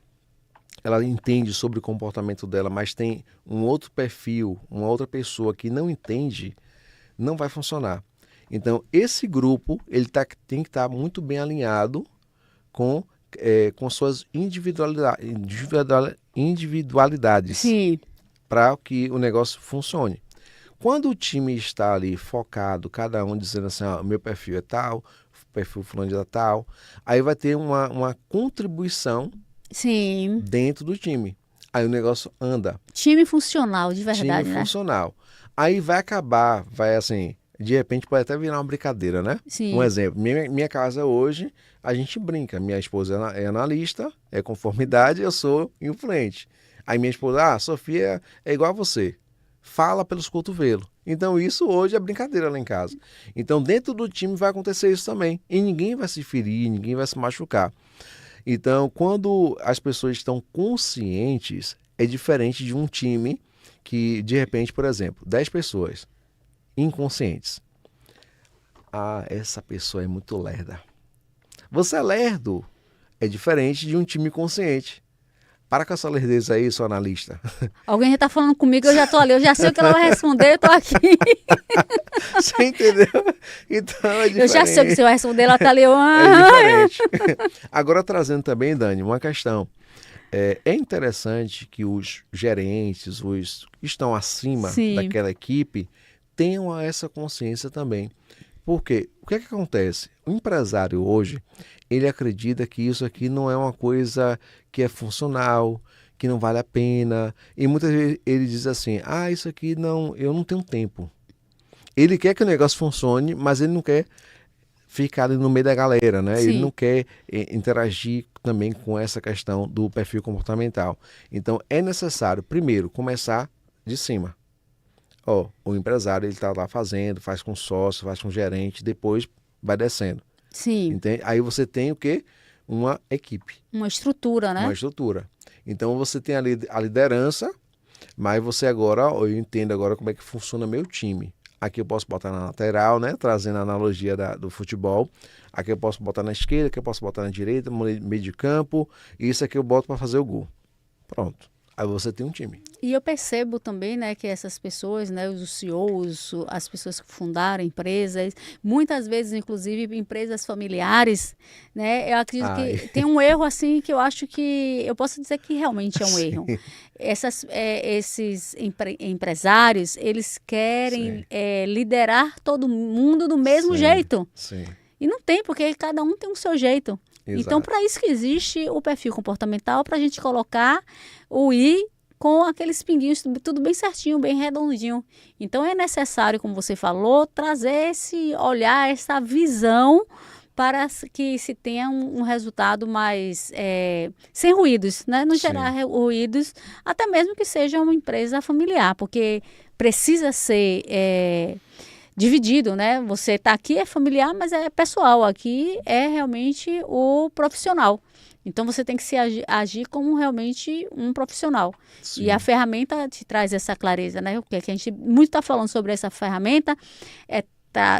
B: Ela entende sobre o comportamento dela, mas tem um outro perfil, uma outra pessoa que não entende, não vai funcionar. Então, esse grupo tem que estar muito bem alinhado com, com suas individualidades
A: Sim,
B: para que o negócio funcione. Quando o time está ali focado, cada um dizendo assim, ó, meu perfil é tal, o perfil fulano é tal, aí vai ter uma contribuição
A: sim.
B: dentro do time. Aí o negócio anda.
A: Time funcional, de
B: Time
A: verdade, né?
B: funcional. Aí vai acabar, vai assim, de repente pode até virar uma brincadeira, né? Um
A: Sim.
B: exemplo, minha casa hoje, a gente brinca. Minha esposa é analista, é conformidade, eu sou influente. Aí minha esposa, Sofia é igual a você. Fala pelos cotovelos. Então isso hoje é brincadeira lá em casa. Então dentro do time vai acontecer isso também. E ninguém vai se ferir, ninguém vai se machucar. Então, quando as pessoas estão conscientes, é diferente de um time que, de repente, por exemplo, 10 pessoas inconscientes. Essa pessoa é muito lerda. Você é lerdo. É diferente de um time consciente. Para com essa lerdeza aí, seu analista.
A: Alguém já tá falando comigo, eu já tô ali, eu já sei o que ela vai responder, eu tô aqui.
B: Você entendeu? Então é
A: Eu já sei o que
B: diferente.
A: você vai responder, ela tá ali. Eu,
B: É diferente. Agora trazendo também, Dani, uma questão. É interessante que os gerentes, os que estão acima
A: Sim,
B: daquela equipe, tenham essa consciência também. Porque o que é que acontece? O empresário hoje, ele acredita que isso aqui não é uma coisa que é funcional, que não vale a pena. E muitas vezes ele diz assim: isso aqui não, eu não tenho tempo. Ele quer que o negócio funcione, mas ele não quer ficar ali no meio da galera, né? Ele não
A: sim,
B: quer interagir também com essa questão do perfil comportamental. Então é necessário, primeiro, começar de cima. O empresário ele está lá fazendo, faz com sócio, faz com gerente, depois vai descendo.
A: sim.
B: Entende? Aí você tem o quê? Uma equipe,
A: Uma estrutura,
B: uma
A: né?
B: estrutura. Então você tem ali a liderança, mas você agora, eu entendo agora como é que funciona meu time. Aqui eu posso botar na lateral, né? Trazendo a analogia do futebol. Aqui eu posso botar na esquerda, aqui eu posso botar na direita, no meio de campo. E isso aqui eu boto para fazer o gol. Pronto. Aí você tem um time.
A: E eu percebo também, né, que essas pessoas, né, os CEOs, as pessoas que fundaram empresas, muitas vezes, inclusive, empresas familiares, né, eu acredito
B: Ai,
A: que tem um erro, assim, que eu acho que, eu posso dizer que realmente é um erro.
B: sim,
A: Esses empresários, eles
B: sim,
A: querem liderar todo mundo do mesmo
B: sim,
A: jeito.
B: sim.
A: E não tem, porque cada um tem o seu jeito. Então,
B: Exato.
A: para isso que existe o perfil comportamental, para a gente colocar o I com aqueles pinguinhos, tudo bem certinho, bem redondinho. Então, é necessário, como você falou, trazer esse olhar, essa visão para que se tenha um resultado mais sem ruídos, né? Não gerar
B: Sim,
A: ruídos, até mesmo que seja uma empresa familiar, porque precisa ser dividido, né? Você está aqui é familiar, mas é pessoal. Aqui é realmente o profissional. Então você tem que agir como realmente um profissional. E a
B: sim,
A: ferramenta te traz essa clareza, né? O que a gente muito está falando sobre essa ferramenta é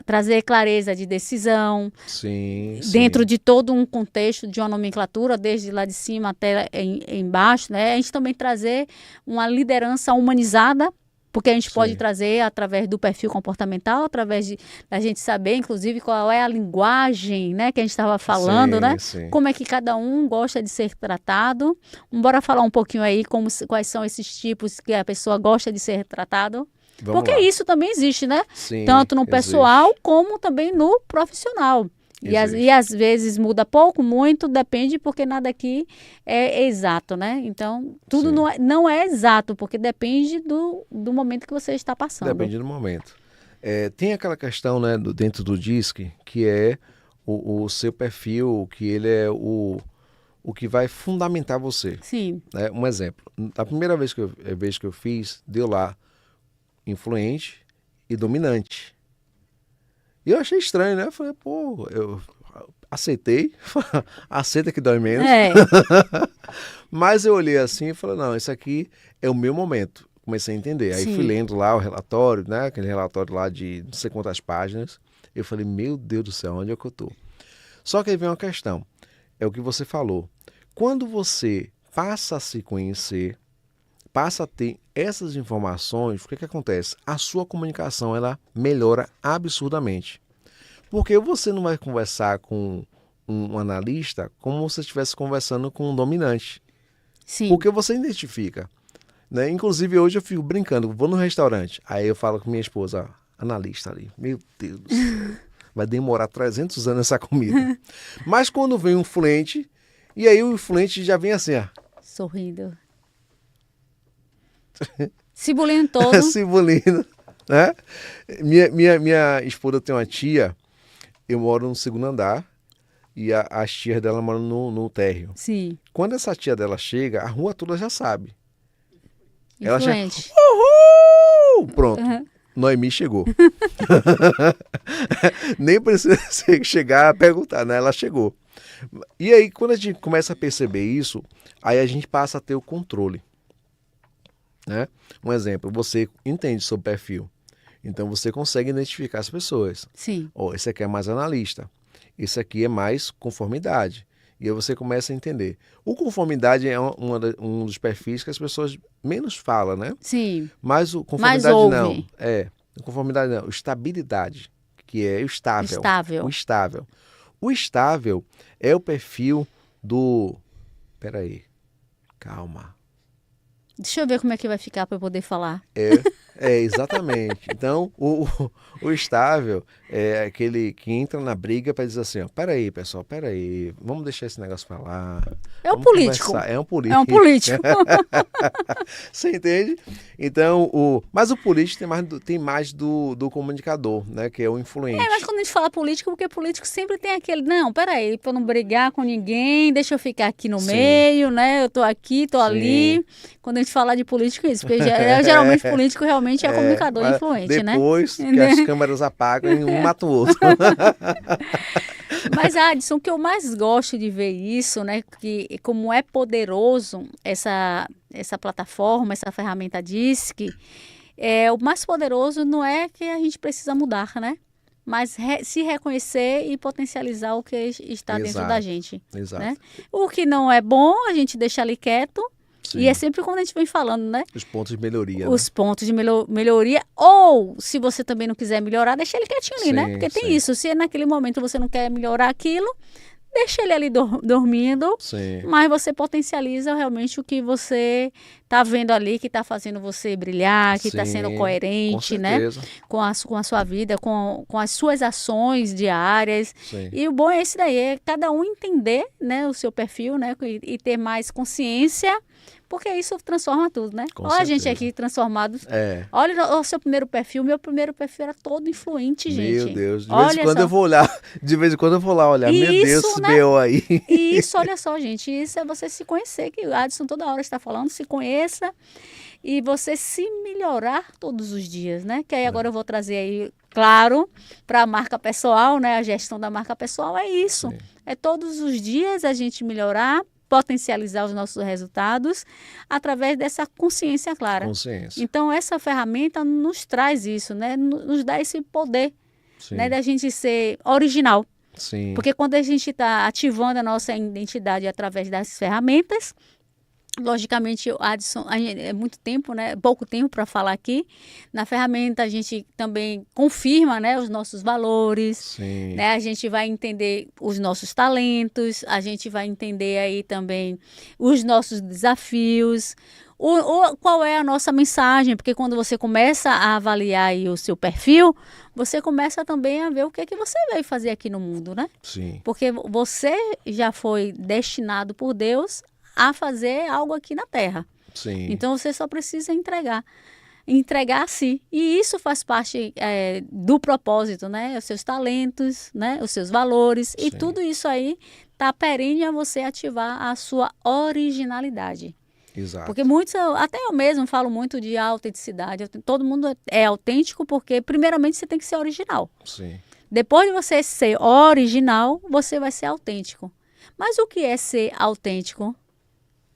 A: trazer clareza de decisão
B: sim,
A: dentro
B: sim,
A: de todo um contexto de uma nomenclatura, desde lá de cima até embaixo, né? A gente também trazer uma liderança humanizada, porque a gente pode
B: sim,
A: trazer através do perfil comportamental, através de a gente saber, inclusive, qual é a linguagem, né, que a gente estava falando, né?
B: sim, sim.
A: Como é que cada um gosta de ser tratado. Bora falar um pouquinho aí quais são esses tipos que a pessoa gosta de ser tratado.
B: Vamos
A: Porque
B: lá.
A: isso também existe, né?
B: Sim,
A: Tanto no pessoal
B: existe.
A: como também no profissional. E
B: Existe.
A: às vezes muda pouco, muito, depende, porque nada aqui é exato, né? Então, tudo
B: Sim.
A: não é exato, porque depende do momento que você está passando.
B: Depende do momento. Tem aquela questão, né, dentro do DISC, que é o seu perfil, que ele é o que vai fundamentar você.
A: Sim,
B: Né? Um exemplo. A primeira vez que eu fiz, deu lá influente e dominante. E eu achei estranho, né? Eu falei, pô, aceitei, aceita que dói menos.
A: É,
B: Mas eu olhei assim e falei, não, esse aqui é o meu momento. Comecei a entender. Aí fui
A: sim,
B: lendo lá o relatório, né? Aquele relatório lá de não sei quantas páginas. Eu falei, meu Deus do céu, onde é que eu tô? Só que aí vem uma questão. É o que você falou. Quando você passa a se conhecer, passa a ter essas informações, o que acontece? A sua comunicação ela melhora absurdamente. Porque você não vai conversar com um analista como se você estivesse conversando com um dominante.
A: sim.
B: Porque você identifica. Né? Inclusive hoje eu fico brincando, vou no restaurante, aí eu falo com minha esposa, ó, analista ali, meu Deus do céu, vai demorar 300 anos essa comida. Mas quando vem um fluente, e aí o fluente já vem assim, ó,
A: Sorrindo. Cibulinho todo.
B: cibulino, né? Minha esposa tem uma tia, eu moro no segundo andar, e as tias dela moram no térreo.
A: Sim.
B: Quando essa tia dela chega, a rua toda já sabe. Ela chega,
A: Influente.
B: uhul! Pronto,
A: Uhum.
B: Noemi chegou. Nem precisa chegar a perguntar, né? Ela chegou. E aí, quando a gente começa a perceber isso, aí a gente passa a ter o controle, né? Um exemplo, você entende sobre perfil. Então, você consegue identificar as pessoas.
A: Sim.
B: Ó, esse aqui é mais analista. Esse aqui é mais conformidade. E aí você começa a entender. O conformidade é um dos perfis que as pessoas menos falam, né?
A: Sim.
B: Mas o
A: Mas
B: conformidade não.
A: ouve.
B: Conformidade não. Estabilidade, que é o estável.
A: Estável.
B: O estável. O estável é o perfil do... Peraí, calma.
A: Deixa eu ver como é que vai ficar para eu poder falar.
B: Exatamente. Então, o estável é aquele que entra na briga para dizer assim, ó, peraí, pessoal, peraí, vamos deixar esse negócio para lá.
A: É um
B: Vamos
A: político.
B: conversar. É um
A: É
B: político.
A: um político.
B: Você entende? Então, mas o político tem mais do comunicador, né? Que é o influente.
A: Mas quando a gente fala político, porque político sempre tem aquele, não, peraí, para não brigar com ninguém, deixa eu ficar aqui no
B: Sim.
A: meio, né? Eu tô aqui, tô
B: Sim.
A: ali. Quando a gente fala de político, é isso. Porque geralmente político realmente é comunicador
B: mas
A: influente, né?
B: depois que as câmeras apagam, um mata o outro.
A: Mas, Adson, o que eu mais gosto de ver isso, né? Que como é poderoso essa plataforma, essa ferramenta DISC, o mais poderoso não é que a gente precisa mudar, né? Mas se reconhecer e potencializar o que está dentro da
B: Exato,
A: gente,
B: exato.
A: né? O que não é bom, a gente deixa ali quieto.
B: Sim.
A: E é sempre quando a gente vem falando, né?
B: Os pontos de melhoria,
A: Os pontos de melhoria. Ou, se você também não quiser melhorar, deixa ele quietinho ali, né?
B: Sim,
A: Porque tem
B: sim.
A: isso. Se naquele momento você não quer melhorar aquilo, deixa ele ali dormindo.
B: Sim.
A: Mas você potencializa realmente o que você está vendo ali, que está fazendo você brilhar, que está
B: Sim,
A: sendo
B: com
A: coerente, né?
B: certeza.
A: Com a sua vida, com as suas ações diárias.
B: Sim.
A: E o bom é esse daí, é cada um entender, né, o seu perfil, né? E ter mais consciência. Porque isso transforma tudo, né?
B: Com
A: Olha a gente
B: certeza.
A: aqui transformado.
B: É.
A: Olha o seu primeiro perfil. Meu primeiro perfil era todo influente, gente.
B: Meu Deus. De vez
A: Olha
B: em quando
A: só.
B: eu vou olhar. De vez em quando eu vou lá olhar.
A: E
B: Meu Deus,
A: isso,
B: esse
A: né?
B: BO aí.
A: E isso, olha só, gente. Isso é você se conhecer. Que o Adson toda hora está falando. Se conheça. E você se melhorar todos os dias, né? Que aí agora eu vou trazer aí, claro, para a marca pessoal, né? A gestão da marca pessoal é isso.
B: Sim.
A: É todos os dias a gente melhorar, potencializar os nossos resultados através dessa consciência clara.
B: Consciência.
A: Então, essa ferramenta nos traz isso, né? Nos dá esse poder,
B: Sim.
A: né? Da gente ser original.
B: Sim.
A: Porque quando a gente está ativando a nossa identidade através das ferramentas, logicamente, Adson, é muito tempo, né? Pouco tempo para falar aqui. Na ferramenta a gente também confirma, né, os nossos valores,
B: Sim.
A: né? A gente vai entender os nossos talentos, a gente vai entender aí também os nossos desafios, qual é a nossa mensagem, porque quando você começa a avaliar aí o seu perfil, você começa também a ver o que é que você veio fazer aqui no mundo, né?
B: Sim.
A: Porque você já foi destinado por Deus a fazer algo aqui na Terra.
B: Sim.
A: Então você só precisa entregar a si. E isso faz parte do propósito, né? Os seus talentos, né? Os seus valores. E
B: Sim.
A: tudo isso aí está perene a você ativar a sua originalidade.
B: Exato.
A: Porque muitos, até eu mesmo falo muito de autenticidade. Todo mundo é autêntico porque, primeiramente, você tem que ser original.
B: Sim.
A: Depois de você ser original, você vai ser autêntico. Mas o que é ser autêntico?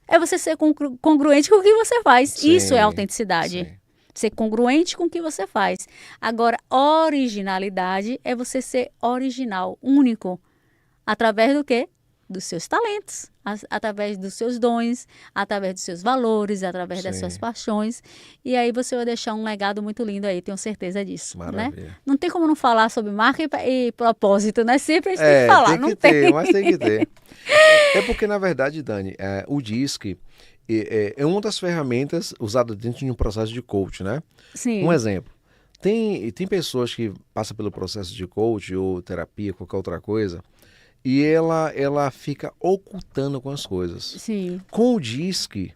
A: É você ser congruente com o que você faz. Isso é
B: Sim,
A: autenticidade.
B: sim.
A: Ser congruente com o que você faz. Agora, originalidade é você ser original, único. Através do quê? Dos seus talentos, através dos seus dons, através dos seus valores, através das suas
B: Sim.
A: paixões. E aí você vai deixar um legado muito lindo aí, tenho certeza disso, né?
B: Maravilha.
A: Não tem como não falar sobre marca e propósito, né? Sempre a gente tem que falar,
B: Tem
A: não
B: que
A: tem.
B: ter, mas tem que ter. É porque, na verdade, Dani, o DISC é uma das ferramentas usadas dentro de um processo de coach, né? Um
A: Sim,
B: exemplo. Tem pessoas que passam pelo processo de coach ou terapia, qualquer outra coisa, e ela fica ocultando com as coisas.
A: sim,
B: Com o DISC,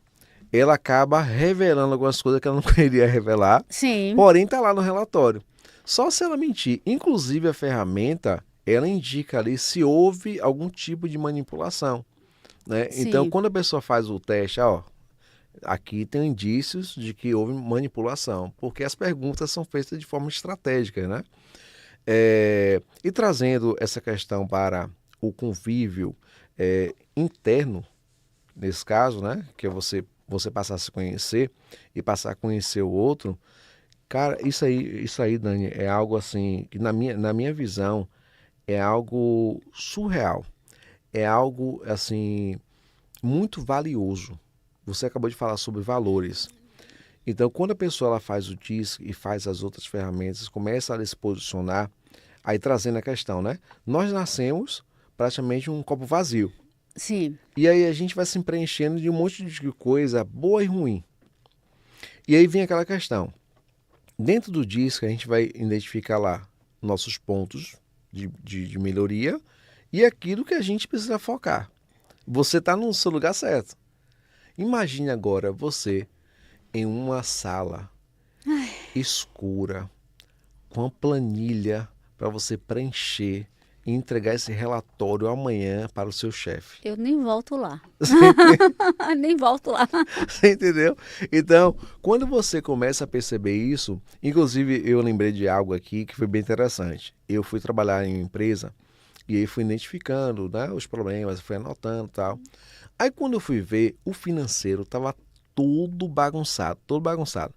B: ela acaba revelando algumas coisas que ela não queria revelar,
A: sim,
B: porém está lá no relatório. Só se ela mentir. Inclusive, a ferramenta, ela indica ali se houve algum tipo de manipulação, né? Então,
A: sim,
B: quando a pessoa faz o teste, ó, aqui tem indícios de que houve manipulação, porque as perguntas são feitas de forma estratégica, né? E trazendo essa questão para o convívio interno, nesse caso, né? Que é você passar a se conhecer e passar a conhecer o outro. Cara, isso aí, Dani, é algo assim, que na minha visão, é algo surreal. É algo, assim, muito valioso. Você acabou de falar sobre valores. Então, quando a pessoa ela faz o DISC e faz as outras ferramentas, começa a se posicionar, aí trazendo a questão, né? Nós nascemos praticamente um copo vazio.
A: sim,
B: E aí a gente vai se preenchendo de um monte de coisa boa e ruim. E aí vem aquela questão. Dentro do DISC, a gente vai identificar lá nossos pontos de melhoria e aquilo que a gente precisa focar. Você está no seu lugar certo. Imagine agora você em uma sala escura, com uma planilha para você preencher e entregar esse relatório amanhã para o seu chefe.
A: eu nem volto lá. Nem volto lá.
B: Você entendeu? Então, quando você começa a perceber isso, inclusive eu lembrei de algo aqui que foi bem interessante. Eu fui trabalhar em uma empresa e aí fui identificando, né, os problemas, fui anotando e tal. Aí quando eu fui ver, o financeiro estava todo bagunçado, todo bagunçado.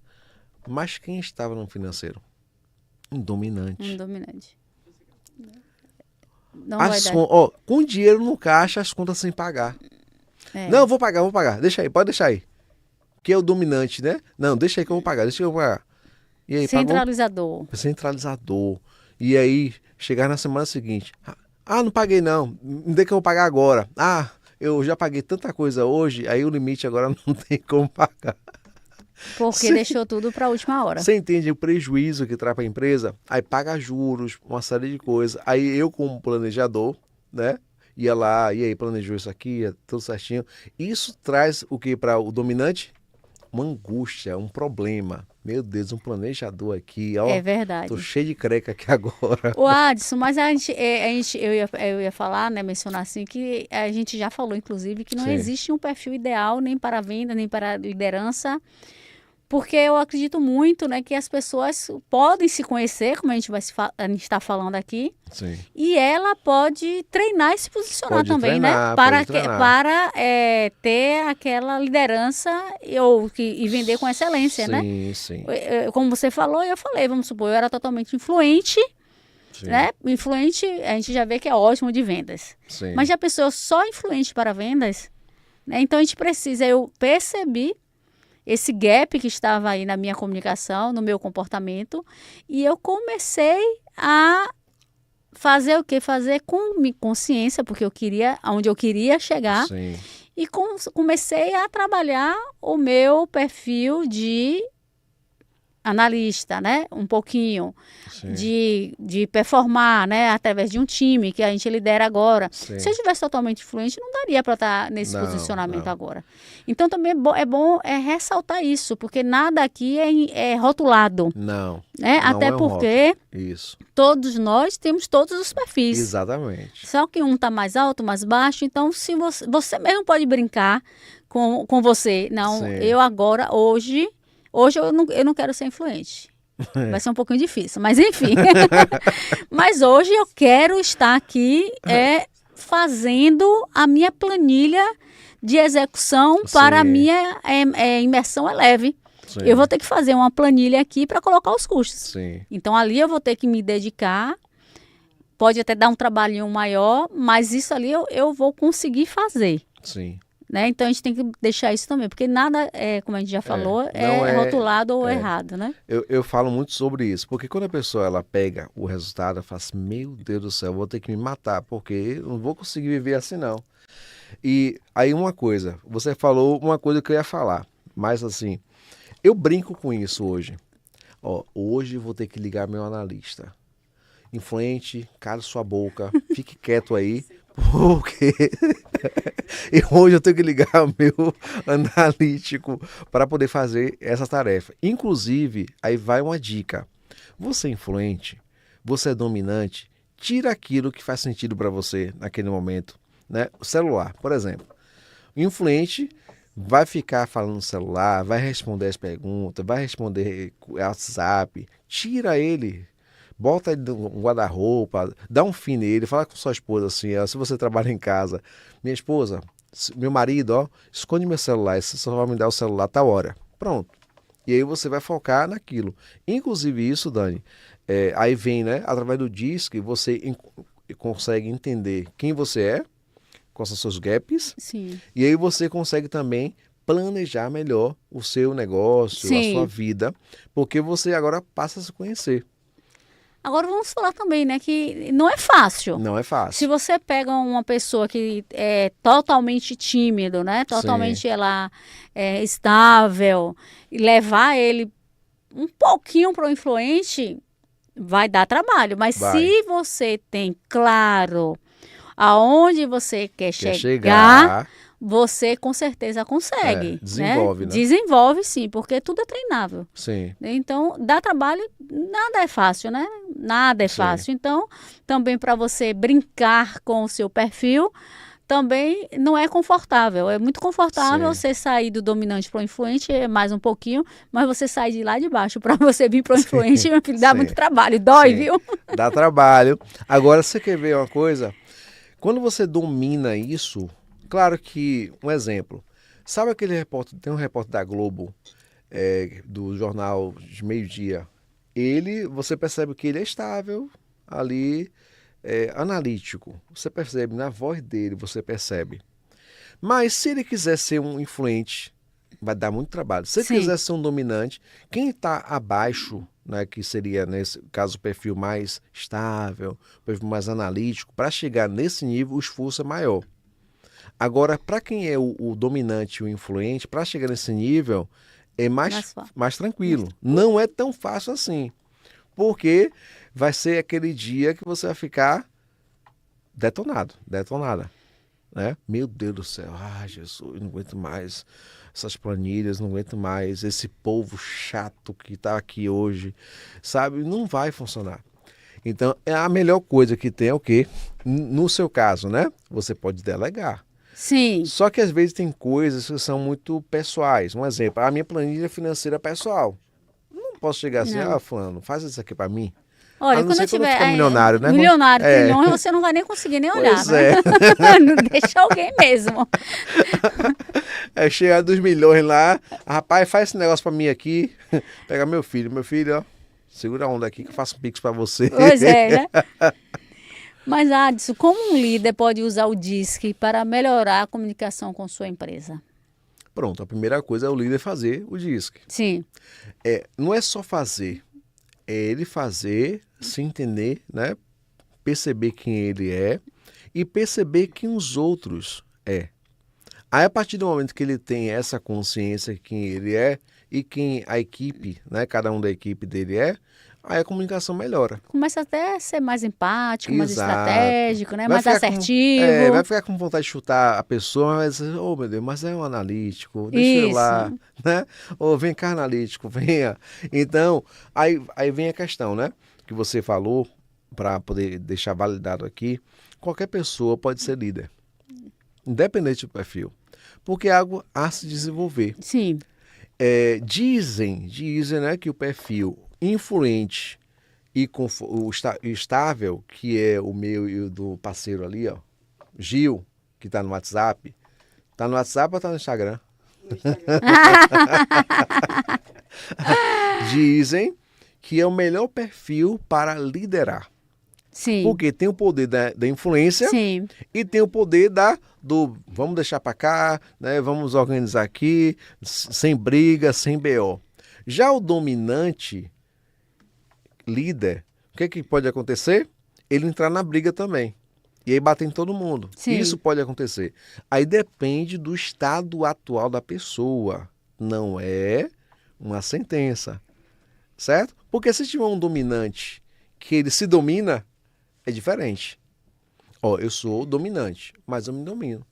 B: Mas quem estava no financeiro? Um
A: Um
B: dominante.
A: dominante. Não vai dar.
B: Com dinheiro no caixa, as contas sem pagar.
A: É.
B: Não, vou pagar. Deixa aí, pode deixar aí. Que é o dominante, né? Não, deixa aí que eu vou pagar, deixa que eu vou pagar. E aí, pagou?
A: Centralizador.
B: Centralizador. E aí, chegar na semana seguinte. Ah, não paguei não. Me dê que eu vou pagar agora. Ah, eu já paguei tanta coisa hoje, aí o limite agora não tem como pagar.
A: Porque
B: Você,
A: deixou tudo para a última hora.
B: você entende o prejuízo que traz para a empresa? Aí paga juros, uma série de coisas. Aí eu, como planejador, né? Ia lá, e aí planejou isso aqui, tudo certinho. Isso traz o que para o dominante? Uma angústia, um problema. Meu Deus, um planejador aqui, ó.
A: É
B: Tô
A: verdade.
B: cheio de creca aqui agora.
A: O Adson, mas eu ia falar, né, mencionar assim, que a gente já falou, inclusive, que não
B: Sim,
A: existe um perfil ideal nem para a venda, nem para a liderança, porque eu acredito muito, né, que as pessoas podem se conhecer, como a gente a gente está falando aqui,
B: sim.
A: e ela pode treinar e se posicionar
B: Pode
A: também, né,
B: treinar,
A: para,
B: pode treinar.
A: para ter aquela liderança e vender com excelência, né?
B: Sim, sim,
A: Como você falou, eu falei, vamos supor, eu era totalmente influente,
B: sim,
A: né? Influente, a gente já vê que é ótimo de vendas.
B: sim.
A: Mas já a pessoa só influente para vendas, né? Então a gente precisa, eu percebi esse gap que estava aí na minha comunicação, no meu comportamento, e eu comecei a fazer o quê? Fazer com consciência, porque eu queria, aonde eu queria chegar,
B: Sim,
A: e comecei a trabalhar o meu perfil de analista, né? Um pouquinho
B: sim,
A: de performar, né? Através de um time que a gente lidera agora.
B: sim.
A: Se eu tivesse totalmente influente, não daria para estar nesse
B: Não,
A: posicionamento
B: não.
A: agora. Então também é bom ressaltar isso, porque nada aqui é rotulado,
B: Não,
A: né?
B: não
A: Até
B: é um rótulo.
A: porque
B: Isso,
A: todos nós temos todos os perfis.
B: exatamente.
A: Só que um está mais alto, mais baixo. Então, se você mesmo pode brincar com você. Não,
B: Sim.
A: eu agora, hoje eu não quero ser influente. Vai ser um pouquinho difícil, mas enfim. Mas hoje eu quero estar aqui fazendo a minha planilha de execução para a
B: Sim.
A: minha imersão Eleve.
B: Sim.
A: Eu vou ter que fazer uma planilha aqui para colocar os custos.
B: Sim.
A: Então, ali eu vou ter que me dedicar. Pode até dar um trabalhinho maior, mas isso ali eu vou conseguir fazer.
B: Sim.
A: Né? Então, a gente tem que deixar isso também, porque nada, como a gente já falou,
B: não
A: é
B: é-
A: rotulado ou errado, né?
B: Eu falo muito sobre isso, porque quando a pessoa ela pega o resultado, ela fala assim, meu Deus do céu, eu vou ter que me matar, porque eu não vou conseguir viver assim não. E aí uma coisa, você falou uma coisa que eu ia falar, mas assim, eu brinco com isso hoje. Ó, hoje eu vou ter que ligar meu analista. Influente, cale sua boca, fique quieto aí, porque e hoje eu tenho que ligar o meu analítico para poder fazer essa tarefa. Inclusive, aí vai uma dica. Você é influente, você é dominante, tira aquilo que faz sentido para você naquele momento, né? O celular, por exemplo. O influente vai ficar falando no celular, vai responder as perguntas, vai responder WhatsApp, tira ele. Bota ele no guarda-roupa, dá um fim nele, fala com sua esposa assim, ó, se você trabalha em casa, minha esposa, meu marido, ó, esconde meu celular, você só vai me dar o celular a tal hora. Pronto. E aí você vai focar naquilo. Inclusive isso, Dani, aí vem, né, através do DISC, você consegue entender quem você é, quais são os seus gaps,
A: Sim.
B: e aí você consegue também planejar melhor o seu negócio, a sua
A: Sim.
B: vida, porque você agora passa a se conhecer.
A: Agora vamos falar também, né, que não é fácil.
B: Não é
A: Se
B: fácil.
A: você pega uma pessoa que é totalmente tímido, né,
B: Sim.
A: totalmente estável, e levar ele um pouquinho para o influente, vai dar trabalho. Mas
B: Vai.
A: se você tem claro aonde você quer
B: Quer
A: chegar,
B: chegar,
A: você com certeza consegue.
B: desenvolve, né?
A: Desenvolve sim, porque tudo é treinável.
B: sim,
A: Então, dá trabalho, nada é fácil, né? Nada é
B: Sim.
A: fácil. Então, também para você brincar com o seu perfil, também não é confortável. É muito confortável
B: Sim.
A: você sair do dominante para o influente, mais um pouquinho, mas você sair de lá de baixo para você vir para o influente, meu filho, dá
B: Sim.
A: muito trabalho, dói,
B: Sim.
A: viu?
B: Dá trabalho. Agora, você quer ver uma coisa? Quando você domina isso, claro que, um exemplo, sabe aquele repórter, tem um repórter da Globo, do jornal de meio-dia, você percebe que ele é estável ali, analítico, você percebe na voz dele, você percebe. Mas se ele quiser ser um influente, vai dar muito trabalho. Se ele
A: Sim.
B: quiser ser um dominante, quem está abaixo, né, que seria, nesse caso, o perfil mais estável, o perfil mais analítico, para chegar nesse nível, o esforço é maior. Agora, para quem é o dominante, o influente, para chegar nesse nível, é mais tranquilo. Não é tão fácil assim. Porque vai ser aquele dia que você vai ficar detonada. Né? Meu Deus do céu, Jesus, eu não aguento mais essas planilhas, não aguento mais esse povo chato que está aqui hoje, sabe? Não vai funcionar. Então, a melhor coisa que tem é o quê? No seu caso, né? Você pode delegar.
A: Sim.
B: Só que às vezes tem coisas que são muito pessoais. Um exemplo, a minha planilha financeira pessoal. Não posso chegar assim,
A: Não.
B: fulano, faz isso aqui para mim.
A: Olha,
B: A não
A: quando
B: ser
A: eu
B: quando eu
A: tiver
B: ficar milionário, né?
A: milionário,
B: É.
A: trilhões, você não vai nem conseguir nem olhar,
B: Pois
A: né?
B: é.
A: Não deixa alguém mesmo.
B: É chegar dos milhões lá, rapaz, faz esse negócio pra mim aqui. Pega meu filho, ó, segura a onda aqui que eu faço um pix pra você.
A: Pois é, né? Mas, Adson, como um líder pode usar o DISC para melhorar a comunicação com sua empresa?
B: Pronto, a primeira coisa é o líder fazer o DISC.
A: Sim.
B: Não é só fazer, é ele fazer, se entender, né? Perceber quem ele é e perceber quem os outros é. Aí, a partir do momento que ele tem essa consciência de quem ele é e quem a equipe, né, cada um da equipe dele aí a comunicação melhora.
A: Começa até a ser mais empático, mais
B: Exato.
A: estratégico, né?
B: Vai
A: Mais
B: ficar
A: assertivo.
B: vai ficar com vontade de chutar a pessoa, mas, oh meu Deus, mas é um analítico, deixa eu ir lá, né? Ou vem cá, analítico, venha. Então, aí vem a questão, né? Que você falou, para poder deixar validado aqui, qualquer pessoa pode ser líder, independente do perfil, porque é algo a se desenvolver.
A: Sim.
B: Dizem, né, que o perfil influente e estável, que é o meu e o do parceiro ali, ó, Gil, que está no WhatsApp. Está no WhatsApp ou está no Instagram?
C: No Instagram.
B: Dizem que é o melhor perfil para liderar.
A: Sim.
B: Porque tem o poder da influência
A: Sim.
B: e tem o poder do vamos deixar para cá, né? Vamos organizar aqui, sem briga, sem BO. Já o dominante, líder, o que pode acontecer? Ele entrar na briga também. E aí bater em todo mundo.
A: Sim.
B: Isso pode acontecer. Aí depende do estado atual da pessoa. Não é uma sentença. Certo? Porque se tiver um dominante que ele se domina, é diferente. Ó, eu sou dominante, mas eu me domino.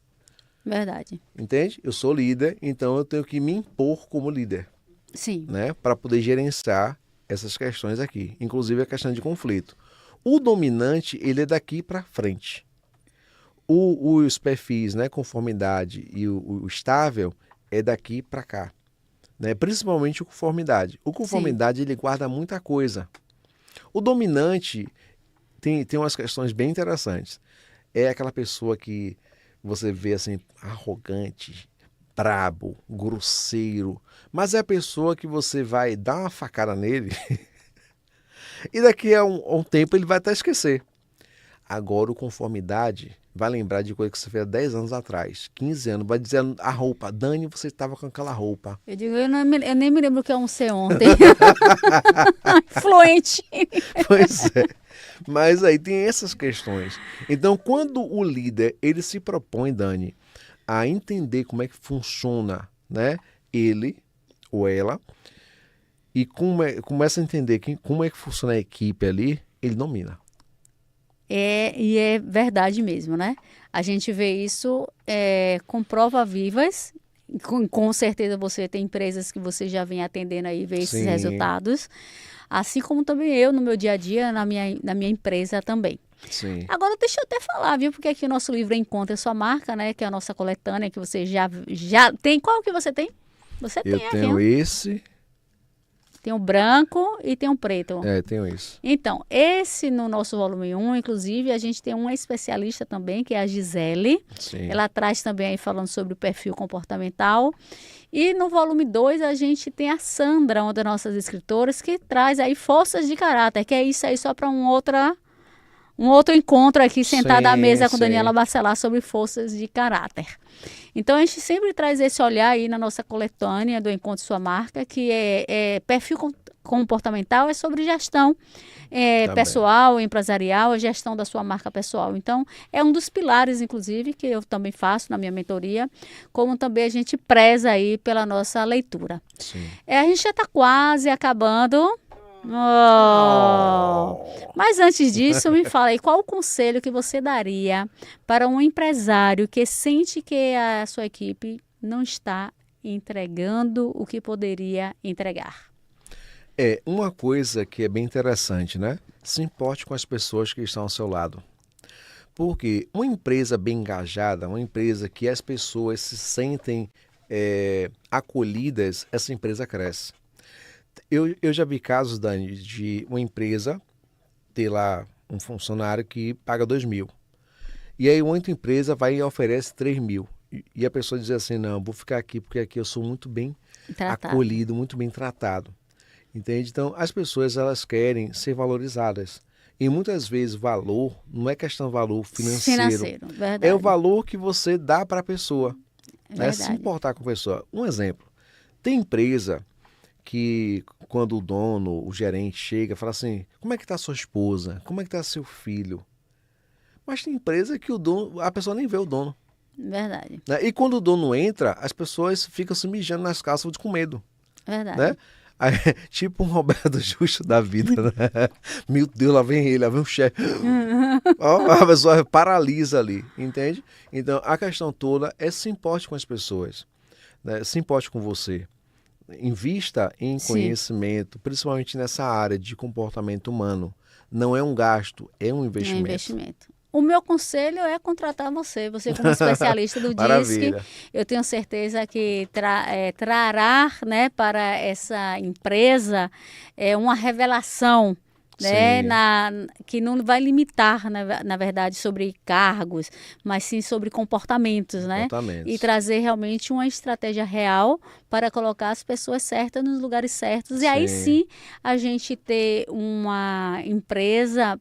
A: Verdade.
B: Entende? Eu sou líder, então eu tenho que me impor como líder,
A: Sim.
B: né? Para poder gerenciar essas questões aqui, inclusive a questão de conflito. O dominante, ele é daqui para frente. Os perfis, né, conformidade e o estável, é daqui para cá. Né? Principalmente o conformidade. O conformidade, ele guarda muita coisa. O dominante tem umas questões bem interessantes. É aquela pessoa que você vê assim, arrogante, brabo, grosseiro, mas é a pessoa que você vai dar uma facada nele e daqui a um tempo ele vai até esquecer. Agora o conformidade vai lembrar de coisa que você fez há 10 anos atrás, 15 anos, vai dizer a roupa, Dani, você estava com aquela roupa.
A: Eu digo, eu nem me lembro o que eu almocei ontem. Influente.
B: Pois é. Mas aí tem essas questões. Então, quando o líder, ele se propõe, Dani, a entender como é que funciona, né, ele ou ela, e começa a entender como é que funciona a equipe ali, ele domina.
A: E é verdade mesmo, né? A gente vê isso com provas vivas. Com certeza você tem empresas que você já vem atendendo aí, vê esses
B: Sim.
A: resultados. Assim como também eu, no meu dia a dia, na minha empresa também.
B: Sim.
A: Agora, deixa eu até falar, viu? Porque aqui o nosso livro Encontre a Sua Marca, né? Que é a nossa coletânea, que você já tem. Qual que você tem? Você
B: Eu
A: tem aqui,
B: tenho
A: ó.
B: esse.
A: Tem o branco e tem o preto.
B: Tenho isso.
A: Então, esse no nosso volume 1, inclusive, a gente tem uma especialista também, que é a Gisele.
B: Sim.
A: Ela traz também aí falando sobre o perfil comportamental. E no volume 2 a gente tem a Sandra, uma das nossas escritoras, que traz aí forças de caráter, que é isso aí só para um outro encontro aqui sentada à mesa com
B: sim.
A: Daniela Bacelar sobre forças de caráter. Então a gente sempre traz esse olhar aí na nossa coletânea do Encontre Sua Marca, que é perfil comportamental, é sobre gestão pessoal, empresarial, a gestão da sua marca pessoal. Então, é um dos pilares, inclusive, que eu também faço na minha mentoria, como também a gente preza aí pela nossa leitura.
B: Sim.
A: A gente já está quase acabando. Oh. Mas antes disso, me fala aí, qual o conselho que você daria para um empresário que sente que a sua equipe não está entregando o que poderia entregar?
B: Uma coisa que é bem interessante, né? Se importe com as pessoas que estão ao seu lado. Porque uma empresa bem engajada, uma empresa que as pessoas se sentem acolhidas, essa empresa cresce. Eu já vi casos, Dani, de uma empresa ter lá um funcionário que paga 2.000. E aí outra empresa vai e oferece 3.000. E a pessoa diz assim, não, vou ficar aqui porque aqui eu sou muito bem acolhido, muito bem tratado. Entende? Então, as pessoas, elas querem ser valorizadas. E muitas vezes valor não é questão de valor financeiro.
A: Verdade.
B: É o valor que você dá para a pessoa.
A: Verdade.
B: Se importar com a pessoa. Um exemplo. Tem empresa que quando o dono, o gerente chega e fala assim, como é que está sua esposa? Como é que está seu filho? Mas tem empresa que a pessoa nem vê o dono.
A: Verdade.
B: Né? E quando o dono entra, as pessoas ficam se mijando nas calças com medo.
A: Verdade.
B: Né? Aí, tipo um Roberto Justo da vida, né? Meu Deus, lá vem um chefe. A pessoa paralisa ali, entende? Então, a questão toda é se importe com as pessoas, né? Se importe com você. Invista em conhecimento, principalmente nessa área de comportamento humano. Não é um gasto, é um investimento.
A: O meu conselho é contratar você como especialista do DISC.
B: Maravilha.
A: Eu tenho certeza que trará, né, para essa empresa uma revelação, né,
B: Sim,
A: que não vai limitar, na verdade, sobre cargos, mas sim sobre comportamentos, né? E
B: comportamentos.
A: trazer realmente uma estratégia real para colocar as pessoas certas nos lugares certos. E aí
B: Sim,
A: sim a gente ter uma empresa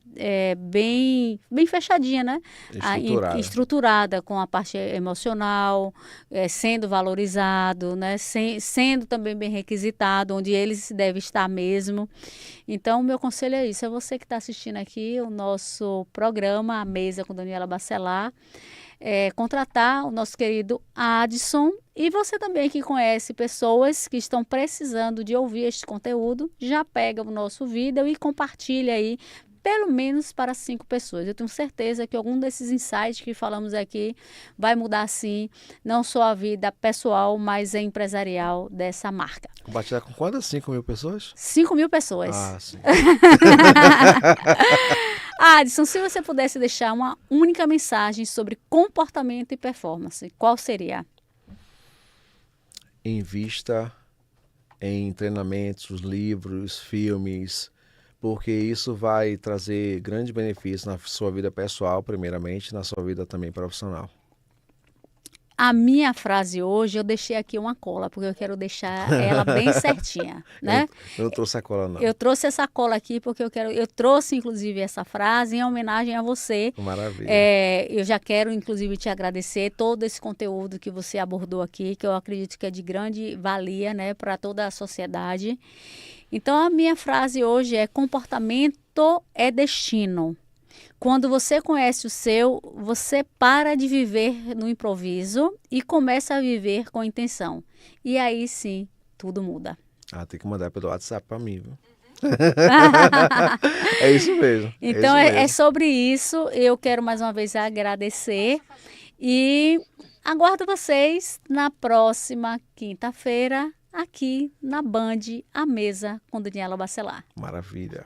A: bem fechadinha, né?
B: estruturada.
A: Estruturada com a parte emocional, sendo valorizado, né? Sendo também bem requisitado, onde ele se deve estar mesmo. Então, o meu conselho é isso. É você que está assistindo aqui o nosso programa, A Mesa com Daniela Bacelar, contratar o nosso querido Adson. E você também que conhece pessoas que estão precisando de ouvir este conteúdo, já pega o nosso vídeo e compartilha aí, pelo menos para 5 pessoas. Eu tenho certeza que algum desses insights que falamos aqui vai mudar, sim, não só a vida pessoal, mas a empresarial dessa marca.
B: Compartilhar com quantas? 5.000 pessoas?
A: 5.000 pessoas.
B: Ah, sim.
A: Adson, se você pudesse deixar uma única mensagem sobre comportamento e performance, qual seria?
B: Invista em treinamentos, livros, filmes, porque isso vai trazer grandes benefícios na sua vida pessoal, primeiramente, na sua vida também profissional.
A: A minha frase hoje, eu deixei aqui uma cola, porque eu quero deixar ela bem certinha, né?
B: Eu não trouxe a cola, não.
A: Eu trouxe essa cola aqui porque eu trouxe inclusive essa frase em homenagem a você.
B: Maravilha.
A: Eu já quero inclusive te agradecer todo esse conteúdo que você abordou aqui, que eu acredito que é de grande valia, né, para toda a sociedade. Então a minha frase hoje é: comportamento é destino. Quando você conhece o seu, você para de viver no improviso e começa a viver com intenção. E aí sim, tudo muda.
B: Tem que mandar pelo WhatsApp para mim, viu? É isso mesmo.
A: Então,
B: isso
A: é
B: mesmo.
A: sobre isso. Eu quero mais uma vez agradecer e aguardo vocês na próxima quinta-feira, aqui na Band, A Mesa com Daniela Bacelar.
B: Maravilha.